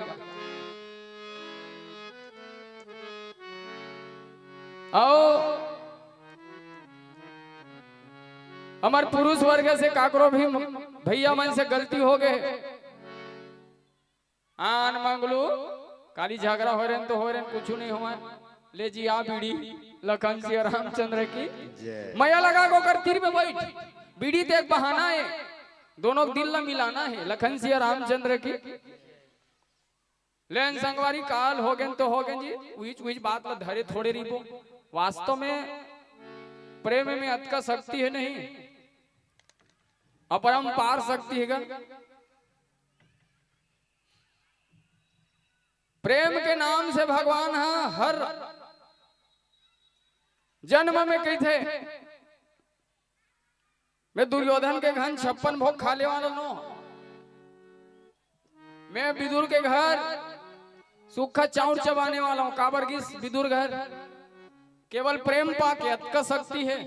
आओ हमार पुरुष वर्ग से काकरो भी भैया मन से गलती हो गए, आन मंगलू काली झगड़ा हो रहे तो हो रहे कुछ नहीं हुआ, ले जी आ बीड़ी लखन सिंह रामचंद्र की मैया लगा को कर तीर में बैठ, बीड़ी तो एक बहाना है, दोनों दिल ला मिलाना है, लखन सिंह रामचंद्र की लेन संगवारी काल हो गए तो हो गए जी, उच उच बात ला धरे थोड़े रिबो, वास्तव में प्रेम में अतका शक्ति है नहीं, अपरंपार शक्ति है। प्रेम के नाम से भगवान हर जन्म में कही थे मैं दुर्योधन के घर 56 भोग खा ले वाला नो, मैं विदुर के घर सूखा चाउर चबाने वाला हूं, काबर की विदुर घर केवल प्रेम पाके अतका शक्ति है।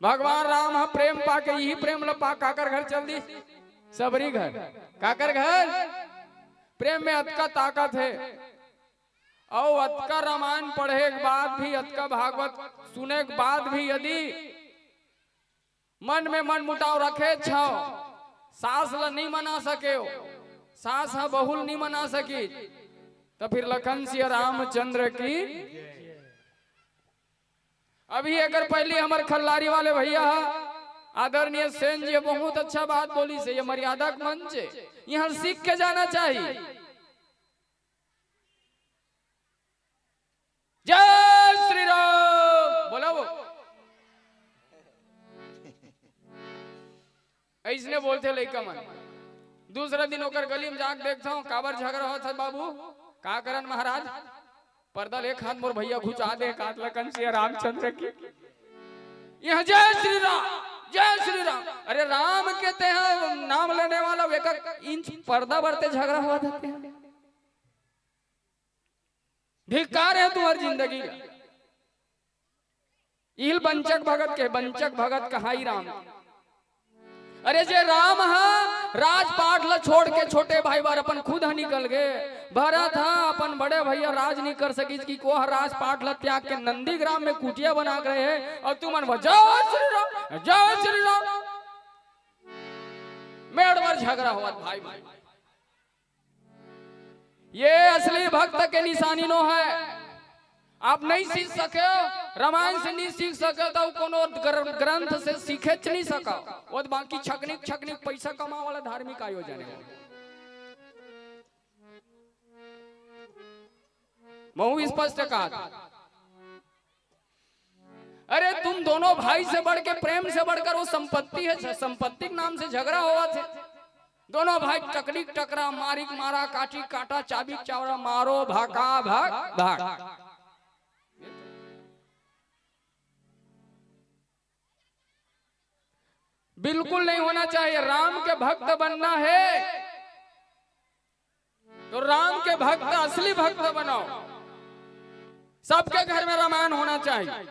भगवान राम हा प्रेम पाके यही प्रेम लपा काकर घर चल दी, सबरी घर काकर घर, प्रेम में अतका ताकत है। और अतका रामायण पढ़े के बाद भी, अतका भागवत सुने के बाद भी यदि मन में मन मुटाव रखे छाओ, सास ला नहीं मना सके, सास हा बहुल नहीं मना सकी, तो फिर लखन सिंह रामचंद्र की। अभी अगर पहले हमारे खल्लारी वाले भैया आदरणीय सेन जी बहुत अच्छा बात बोली से, ये मर्यादा मंच यहाँ सीख के जाना चाहिए। कैसने बोलते लइका मन। दूसरा दिन होकर गली में जाके देखता हूँ काबर झगड़ा हो था बाबू का करन महाराज पर्दा एक हाथ मोर भैया घुचा दे काट लखन से रामचंद्र की यह जय श्री राम जय श्री राम। अरे राम कहते हैं नाम लेने वाला एक इंच पर्दा बढ़ते झगड़ा हुआ था। धिक्कार है तुम्हारी जिंदगी का। इल बंचक भगत के बंचक भगत कहाई राम। अरे जे राम हा राजपाट ला छोड़ के छोटे भाई बार अपन खुद हा निकल गए। भरत हा अपन बड़े भैया राज नहीं कर सकी कि को राजपाट ला त्याग के नंदीग्राम में कुटिया बना गए है और तुम जय श्री राम जय श्री राम। मेड़ पर झगड़ा हुआ भाई भाई। ये असली भक्त के निशानी नो है। आप नहीं सीख सके रामायण से नहीं सीख सके तो कोनो ग्रंथ से सीखे नहीं सका। और बाकी छकनिक छकनिक पैसा कमा वाला धार्मिक आयोजन है। महू स्पष्ट कहा। अरे तुम दोनों भाई से बढ़ के प्रेम से बढ़कर वो संपत्ति है। संपत्ति के नाम से झगड़ा हुआ थे। दोनों भाई टकनिक टकरा मारिक मारा काटी काटा चाबी चावड़ा मारो भागा भाग भाग। बिल्कुल नहीं होना चाहिए। राम के भक्त बनना है तो राम के भक्त असली भक्त बनाओ। सबके घर में रामायण होना चाहिए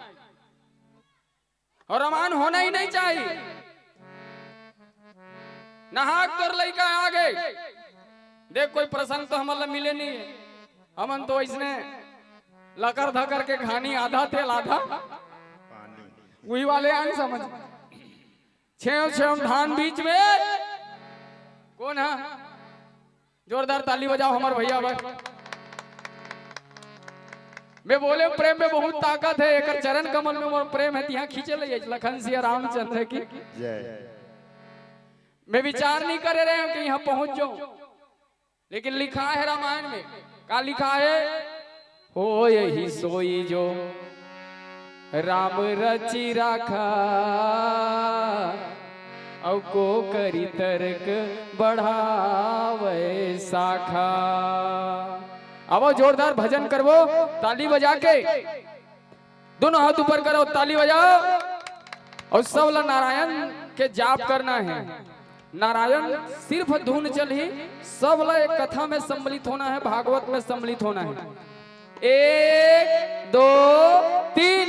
और रामायण होना ही नहीं चाहिए। नहाक तोर लइका आ गए देख कोई प्रसंग तो हमारा मिले नहीं है। हमन तो इसने लकर धकर के खानी आधा तेल आधा वही वाले आन समझ छेव छेव धान बीच में कौन है। जोरदार ताली बजाओ हमारे भैया भाई। मैं बोले प्रेम में बहुत ताकत है। एक चरण कमल में मोर प्रेम है तिहा खींचे ले लखन सिया रामचंद्र की जय। मैं विचार नहीं कर रहे हूं कि यहाँ पहुंच जाऊं लेकिन लिखा है रामायण में क्या लिखा है। हो यही सोई जो राम रची राखा औ को करी तर्क बढ़ावे शाखा। अब जोरदार भजन करवो ताली बजा के दोनों हाथ ऊपर करो ताली बजाओ और सबला नारायण के जाप करना है। नारायण सिर्फ धुन चल ही सबला एक कथा में सम्मिलित होना है। भागवत में सम्मिलित होना है। 1 2 3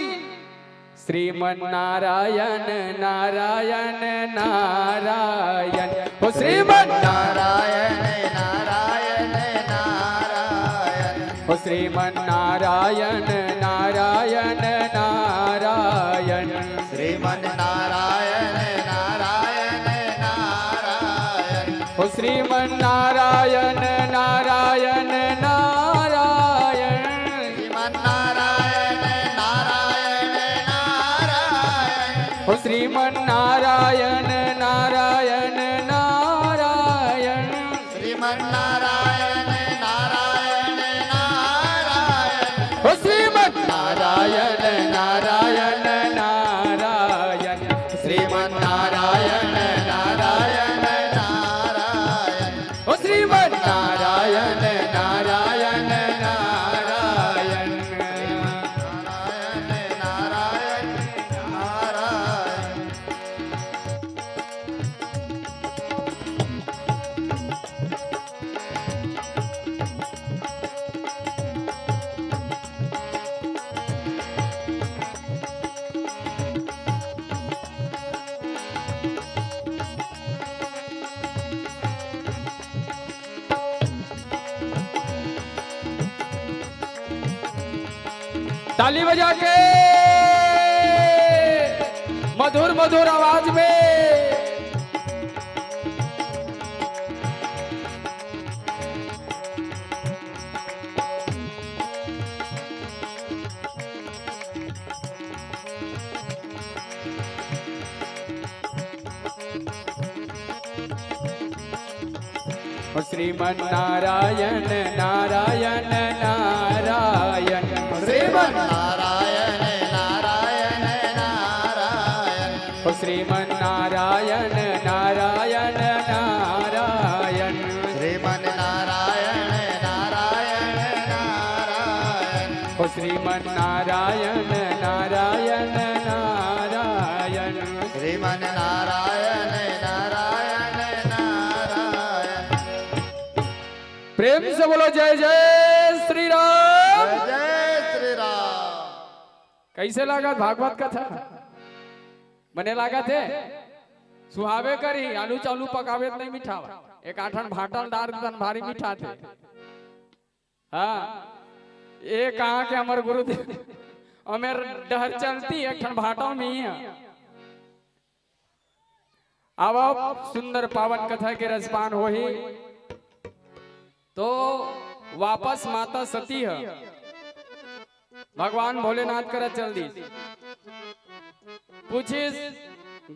श्रीमन नारायण नारायण नारायण हो श्रीमन
नारायण नारायण नारायण
हो श्रीमन नारायण नारायण नारायण
श्रीमन नारायण नारायण नारायण
हो श्रीमन नारायण नारायण नारायण
श्रीमन नारायण नारायण नारायण
हो श्रीमन नारायण नारायण नारायण
श्रीमन नारायण नारायण नारायण
हो श्रीमन नारायण नारायण नारायण
श्रीमन नारायण नारायण नारायण
हो श्रीमन नारायण नारायण नारायण
नारायण नारायण नारायण
ताली बजा के मधुर मधुर आवाज में श्रीमन नारायण नारायण नारायण
श्रीमन नारायण नारायण नारायण
श्रीमन नारायण नारायण ओ श्रीमन नारायण नारायण नारायण
श्रीमन नारायण नारायण नारायण।
प्रेम से बोलो जय जय श्री राम।
जय श्री राम।
कैसे लगा भागवत कथा? बने लगा थे सुहावे करी आलू चालू पकावे नहीं मीठा एक आठन भाटल डार दन भारी मीठा थे। हाँ ये कहा के हमारे गुरुदेव हमें डहर चलती एक ठन भाटल में ही है। अब सुंदर पावन कथा के रसपान हो ही तो वापस माता सती है भगवान भोलेनाथ करा चल दी। पूछिस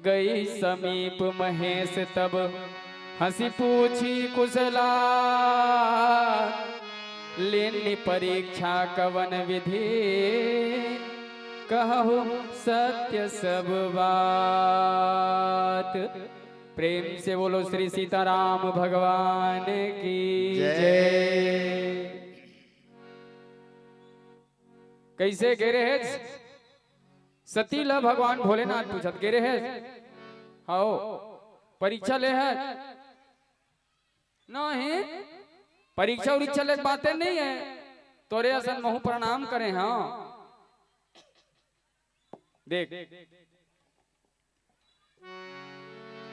गई समीप महेश तब हंसी पूछी कुशला लेनी परीक्षा कवन विधि कहु सत्य सब बात। प्रेम से बोलो श्री सीताराम भगवान की जय। कैसे गिरे है सती ला भगवान भोलेनाथ पूछत गिरे है हाओ परीक्षा ले है नहीं परीक्षा उरीक्षा ले बातें नहीं है तोरे असन महु प्रणाम करें। हाँ देख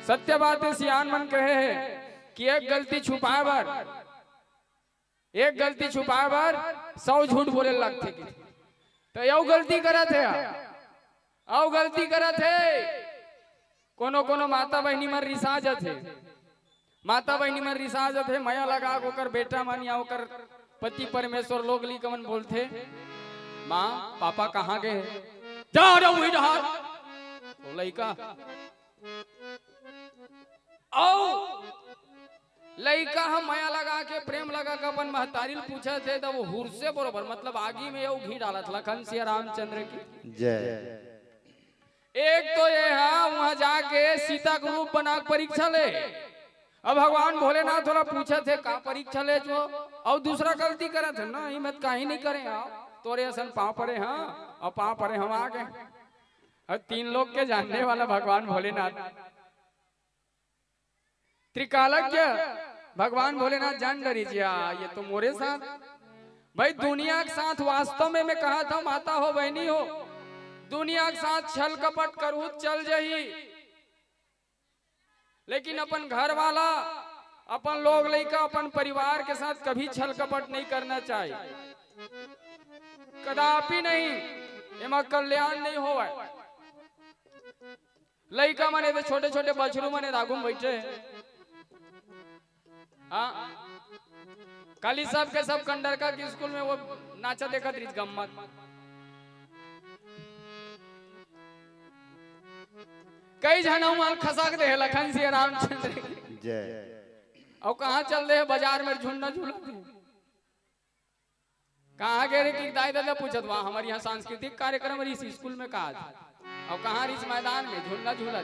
सत्य बात है सियान मन कहे है कि एक गलती छुपाए बार 100 झूठ बोले लगते तो यौ गलती करत है औ गलती करत है। कोनो कोनो माता बहनी मन रिसा जथे माता बहनी मन रिसा जथे माया लगा ओकर बेटा मन या ओकर पति परमेश्वर लोग ली कमन बोलथे माँ पापा कहाँ गए जा रहा इधर तो लइका लइका हम माया लगा के प्रेम लगा के अपन महतारी पूछे थे तो वो हुर से बरोबर मतलब आगी में यौ घी डालत लखन सिया रामचंद्र की
जय।
एक तो ये है वहां जाके सीता का रूप बना परीक्षा ले। अब भगवान भोलेनाथ थोड़ा पूछे थे का परीक्षा ले जो और दूसरा गलती करे थे ना हिम्मत काहे नहीं करे तोरे असन पाँव पड़े। हाँ और पाँव पड़े हम आ गए और 3 लोग के जानने वाला भगवान भोलेनाथ त्रिकालज्ञ भगवान भोलेनाथ जान लीजिए ये तो मोरे साथ भाई दुनिया के साथ वास्तव में मैं कहा था माता हो बहनी हो दुनिया के साथ छल कपट करू चल जही लेकिन अपन घर वाला अपन लोग लइका अपन परिवार के साथ कभी छल कपट नहीं करना चाहिए कदापि नहीं एमा कल्याण नहीं होवे। लइका मने तो छोटे छोटे बछरू मने दागू में बैठे हाँ काली साहब के सब कंडरका की स्कूल में वो नाचा देखत रही गम्मत कई जनों माल खसाक दे लखन सिया रामचंद्र
जय।
और कहाँ चल रहे बाजार में झुंडा झूला कहाँ गए रे कि दाई दादा पूछत वहाँ हमारे यहाँ सांस्कृतिक कार्यक्रम इस स्कूल में कहा और कहाँ इस मैदान में झुंडा झूला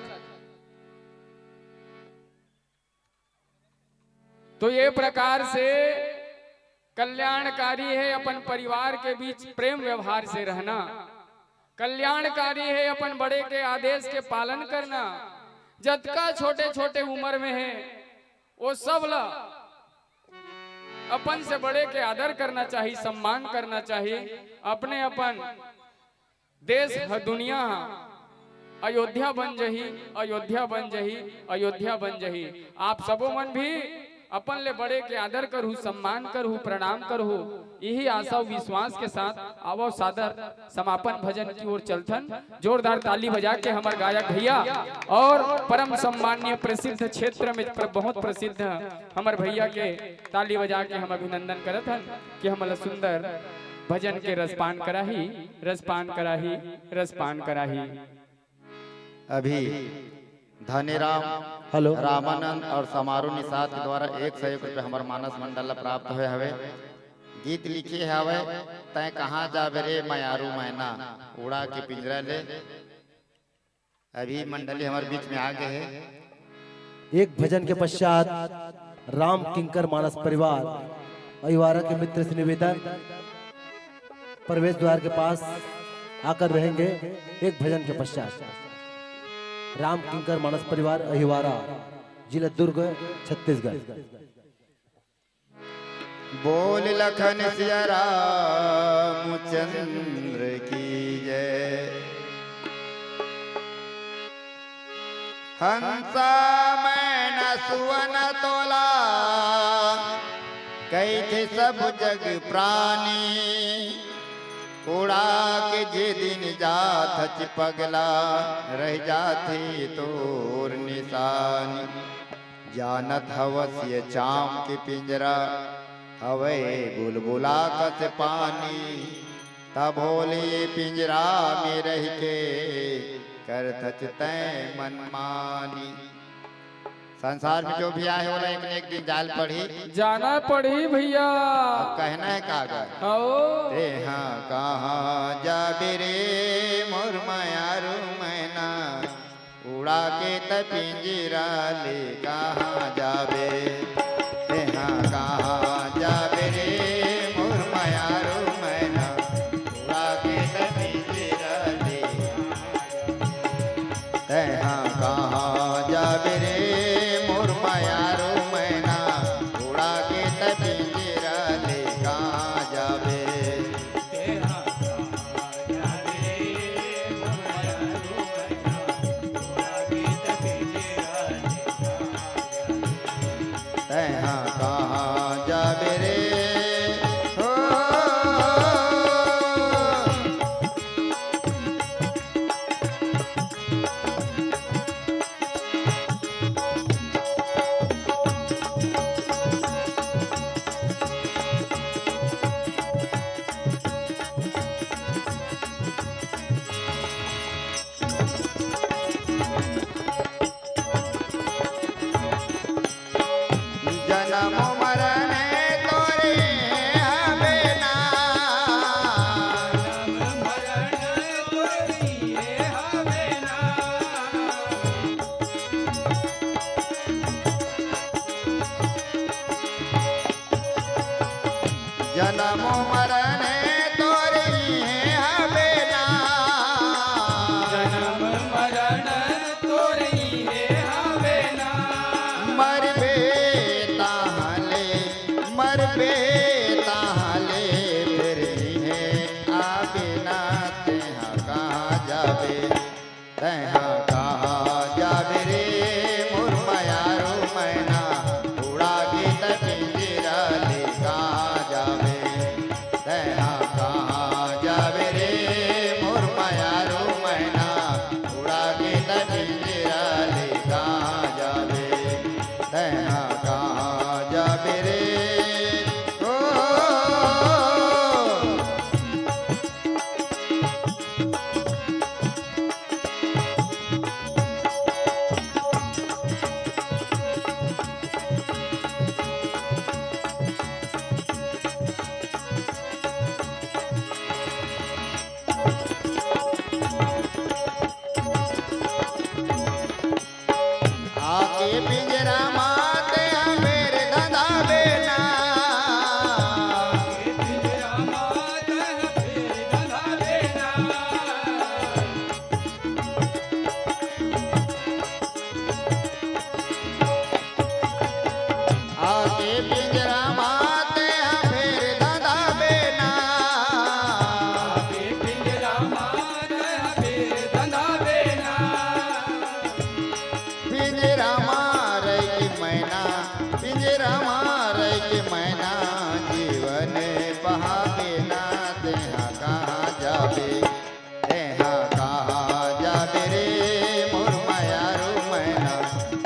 तो ये प्रकार से कल्याणकारी है अपन परिवार के बीच प्रेम व्यवहार से रहना कल्याणकारी है अपन बड़े के आदेश के पालन करना जतका छोटे छोटे उम्र में है वो सब ला अपन से बड़े के आदर करना चाहिए सम्मान करना चाहिए अपने अपन देश दुनिया अयोध्या बन जही अयोध्या बन जही अयोध्या बन जही। आप सबो मन भी अपन ले बड़े के आदर करू सम्मान करू प्रणाम करू यही आशा विश्वास के साथ आवो सादर समापन भजन की ओर चलथन। जोरदार ताली बजा के हमारे गायक भैया और परम सम्मानीय प्रसिद्ध क्षेत्र में बहुत प्रसिद्ध हमारे भैया के ताली बजा के हम अभिनंदन करत हन कि हमला सुंदर भजन के रसपान कराही रसपान कराही रसपान कराही।
अभी धनीराम
हेलो
रामानंद और समारोह निषाद के द्वारा 101 रुपये हमारे मानस मंडल प्राप्त हुए हवे। गीत लिखे हवे तय कहाँ जाबे रे मयारू मैना उड़ा के पिंजरा ले। अभी मंडली हमारे बीच में आ गए हैं।
एक भजन के पश्चात राम किंकर मानस परिवार अभिवारा के मित्र से निवेदन प्रवेश द्वार के पास आकर रहेंगे एक भजन के पश्चात। राम किंकर मानस परिवार अहिवारा, जिला दुर्ग, छत्तीसगढ़।
बोल लखन सिया रामचंद्र की जय। हंसा मैना सुवन तोला, कई थे सब जग प्राणी। उड़ा के जे दिन जात पगला, रह जाती तोर निशानी। जानत हवस ये चाम के पिंजरा, हवे बुलबुला कस पानी। तब होली पिंजरा में रह के, करत तय मनमानी। संसार में जो भी आए होला एक न एक दिन जाल पड़ी,
जाना पड़ी भैया।
अब कहना है कागज
आओ
ते हाँ कहाँ जाबे रे मोर मायारू मैना। उड़ा के त पिंजरा ले कहाँ जाबे। ते हाँ कहाँ जाबे रे मोर मायारू मैना। उड़ा के त पिंजरा ले ते हाँ कहाँ जाबे रे मोर मायारू मैना। उड़ा के त पिंजरा ले कहाँ जाबे। तहाँ कहाँ जाबे रे हो। जन्म मरण तोरे हबे ना। जन्म मरण तोरे हबे ना।
जन्म मरण तोरी है हवे ना।
मरबे ताहले मरबे ताहले, फिर है आबे ना। तहाँ कहाँ जाबे। तहाँ कहाँ जाबे रे मोर मायारू मैना। उड़ा के त पिंजरा ले कहाँ जाबे। तहाँ कहाँ जाबे रे मोर मायारू मैना। उड़ा के त पिंजरा ले कहाँ जाबे। तहाँ कहाँ जाबे रे ओ। आके पिंजरा माते मेरे धंधा बेना। आके पिंजरा माते मेरे धंधा बेना। पिंजरा मारे की मैना, पिंजरा मारे की मैना। जीवन बहावे ना। तहाँ कहाँ जाबे। तहाँ कहाँ जाबे रे मोर मायारू मैना।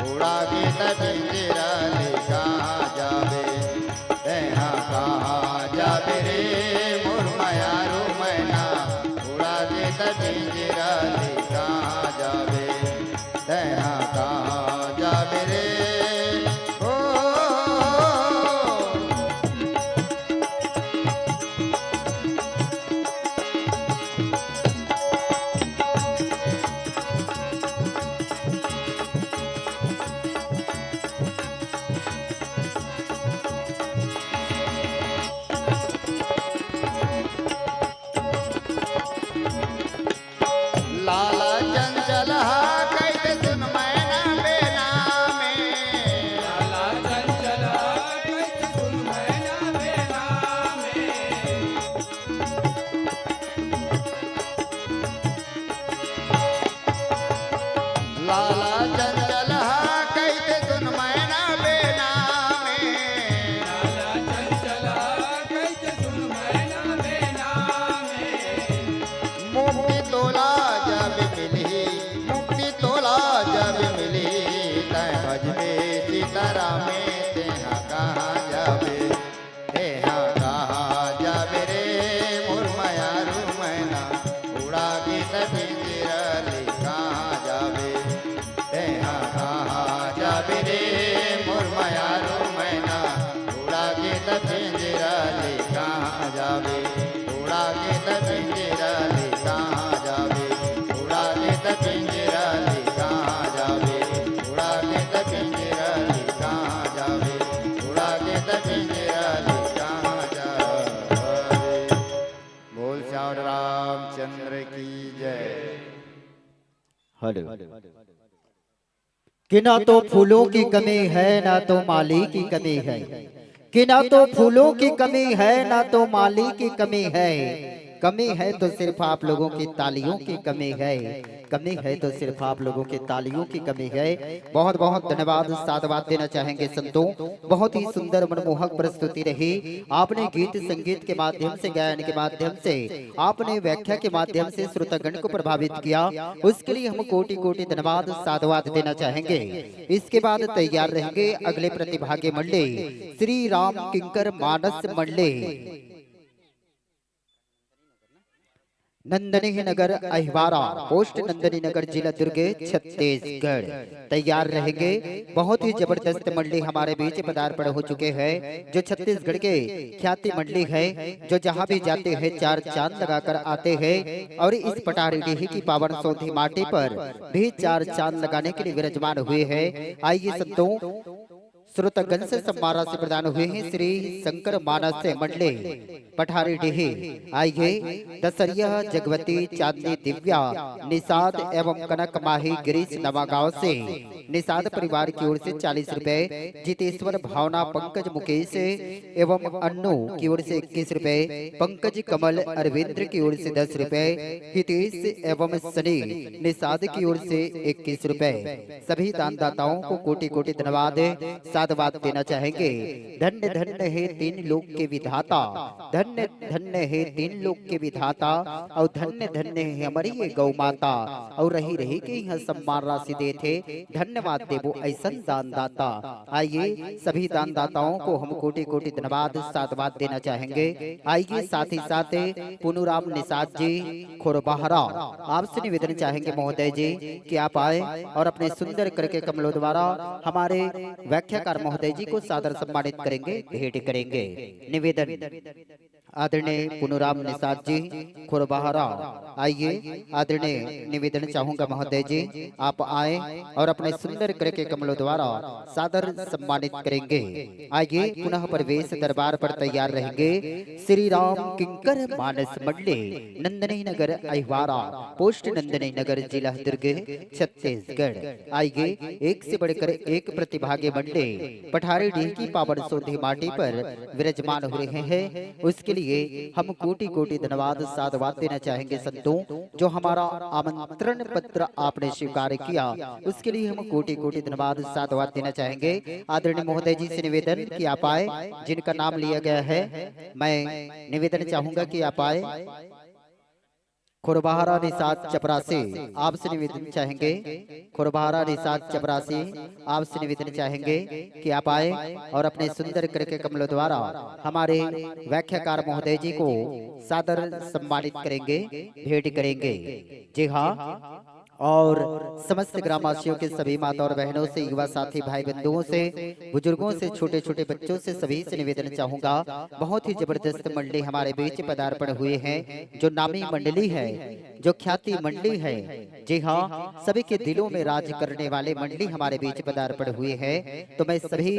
उड़ा के त पिंजरा ले कहाँ जाबे। तहाँ कहाँ जाबे रे मोर मायारू मैना। उड़ा के त पिंजरा ले कहाँ जाबे। तहाँ कहाँ जाबे रे ओ। उड़ा के त पिंजरा ले कहाँ जावे, उड़ा के त पिंजरा ले कहाँ जावे, उड़ा के त पिंजरा ले कहाँ जावे, उड़ा के त पिंजरा ले कहाँ जावे। बोल श्याम रामचंद्र की जय।
कि ना तो फूलों की कमी है ना तो माली की कमी है, कि ना तो फूलों की कमी है ना तो माली की कमी है, कमी है तो सिर्फ आप लोगों की तालियों की कमी है, कमी है तो सिर्फ आप लोगों की तालियों की कमी है। बहुत बहुत धन्यवाद साधुवाद देना चाहेंगे संतों, बहुत ही सुंदर मनमोहक प्रस्तुति रही। आपने गीत संगीत के माध्यम से, गायन के माध्यम से, आपने व्याख्या के माध्यम से श्रोतागण को प्रभावित किया, उसके लिए हम कोटि कोटि धन्यवाद साधुवाद देना चाहेंगे। इसके बाद तैयार रहेंगे अगले प्रतिभागी मंडली श्री राम किंकर मानस मंडली, नंदनी नगर अहिवारा, पोस्ट नंदनी नगर, जिला दुर्ग, छत्तीसगढ़। तैयार रहेंगे। बहुत ही जबरदस्त मंडली हमारे बीच पदार्पण हो चुके हैं, जो छत्तीसगढ़ के ख्याति मंडली है, जो जहां भी जाते हैं चार चांद लगाकर आते हैं, और इस पटारीडीह की पावन सौंधी माटी पर भी चार चांद लगाने के लिए विराजमान हुए हैं। आइए संतों, श्रोतागण से सम्मान राशि प्रदान हुए हैं श्री शंकर मानस मंडली पठारीडीह। आइए दसरिया जगवती चांदनी दिव्या निषाद एवं कनक माही गिरीश नवागांव से निषाद परिवार की ओर से 40 रुपए, जितेश्वर भावना पंकज मुकेश एवं अन्नू की ओर से 21 रुपए, पंकज कमल अरविंद्र की ओर से 10 रुपए, हितेश एवं सनी निषाद की ओर से 21 रुपए। सभी दानदाताओं को कोटि कोटि धन्यवाद साधुवाद देना चाहेंगे। धन्य धन्य है तीन लोक के विधाता, धन्य धन्य है तीन लोक के विधाता, और धन्य धन्य है हमारी ये गौ माता, और रही रही के यहाँ सम्मान राशि दे थे। धन्यवाद देवो ऐसन दानदाता। आइए सभी दानदाताओं को हम कोटि कोटि धन्यवाद साधुवाद देना चाहेंगे। आइए साथ ही साथ पुनुराम निषाद जी खोरबाहरा, आपसे निवेदन चाहेंगे महोदय जी कि आप आए और अपने सुंदर करके कमलों द्वारा हमारे व्याख्याकार महोदय जी को सादर सम्मानित करेंगे, भेंट करेंगे। निवेदन आदरणीय पुनुराम निषाद जी खोरबाहरा, आइए आदरणीय निवेदन चाहूंगा महोदय जी आप आए और अपने सुंदर करके कमलों द्वारा सादर सम्मानित करेंगे। आइए पुनः प्रवेश दरबार पर तैयार रहेंगे। श्री राम किंकर मानस मंडली, नंदनी नगर अहिवारा, पोस्ट नंदनी नगर, जिला दुर्ग, छत्तीसगढ़। आइए एक से बढ़कर एक प्रतिभागी मंडली पठारीडीह की पावन सौंधी माटी पर विराजमान हो रहे हैं, उसके लिए हम कोटि कोटि धन्यवाद साधुवाद देना चाहेंगे संतों। जो हमारा आमंत्रण पत्र आपने स्वीकार किया, उसके लिए हम कोटि कोटि धन्यवाद साधुवाद देना चाहेंगे। आदरणीय महोदय जी से निवेदन कि आप आए, जिनका नाम लिया गया है, मैं निवेदन चाहूंगा कि आप आए। खोरबाहरा निषाद चपरासी, आपसे निवेदन चाहेंगे। खोरबाहरा निषाद चपरासी, आपसे निवेदन चाहेंगे कि आप आए और अपने सुंदर करके कमलों द्वारा हमारे व्याख्याकार महोदय जी को सादर सम्मानित करेंगे, भेंट करेंगे। जी हाँ, और समस्त ग्रामवासियों के सभी माता और बहनों से, युवा साथी भाई बंधुओं से, बुजुर्गों से, छोटे छोटे बच्चों से, सभी से निवेदन चाहूंगा। बहुत ही जबरदस्त मंडली हमारे बीच पदार्पण हुए हैं, जो नामी मंडली है, जो ख्याति मंडली है। जी हाँ, सभी के दिलों में राज करने वाले मंडली हमारे बीच पदार्पण हुए हैं। तो मैं सभी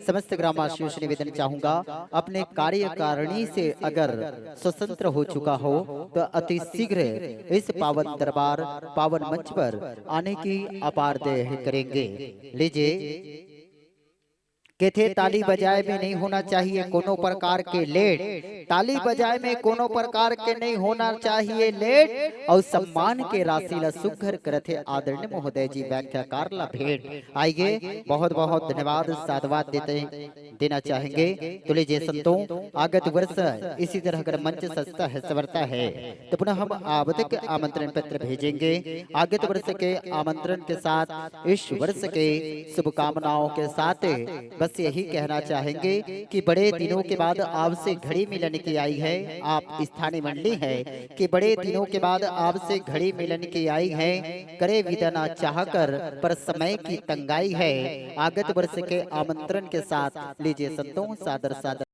समस्त ग्रामवासियों से निवेदन चाहूंगा, अपने कार्यकारिणी से अगर स्वतंत्र हो चुका हो तो अति शीघ्र इस पावन दरबार, पावन मंच पर आने की अपार देह करेंगे। लीजिए, कहते ताली बजाए में नहीं होना चाहिए कोनो प्रकार के लेट, ताली बजाए में कोनो प्रकार के नहीं होना चाहिए लेट, और सम्मान के राशि ला सुघर करते आदरणीय महोदय जी व्याख्याकार ला भेंट। आइए बहुत बहुत धन्यवाद साधुवाद देना चाहेंगे। तो लीजिए संतों, आगत वर्ष इसी तरह अगर मंच सस्ता है सवरता है तो पुनः हम आवधिक आमंत्रण पत्र भेजेंगे। आगत वर्ष के आमंत्रण के साथ इस वर्ष के शुभकामनाओं के साथ बस यही कहना चाहेंगे कि बड़े दिनों के बाद आपसे घड़ी मिलन की आई है। आप स्थानीय मंडली है कि बड़े दिनों के बाद आपसे घड़ी मिलन की आई है, करे विदा ना चाहकर पर समय की तंगाई है। आगत वर्ष के आमंत्रण के साथ लीजिए संतों सादर सादर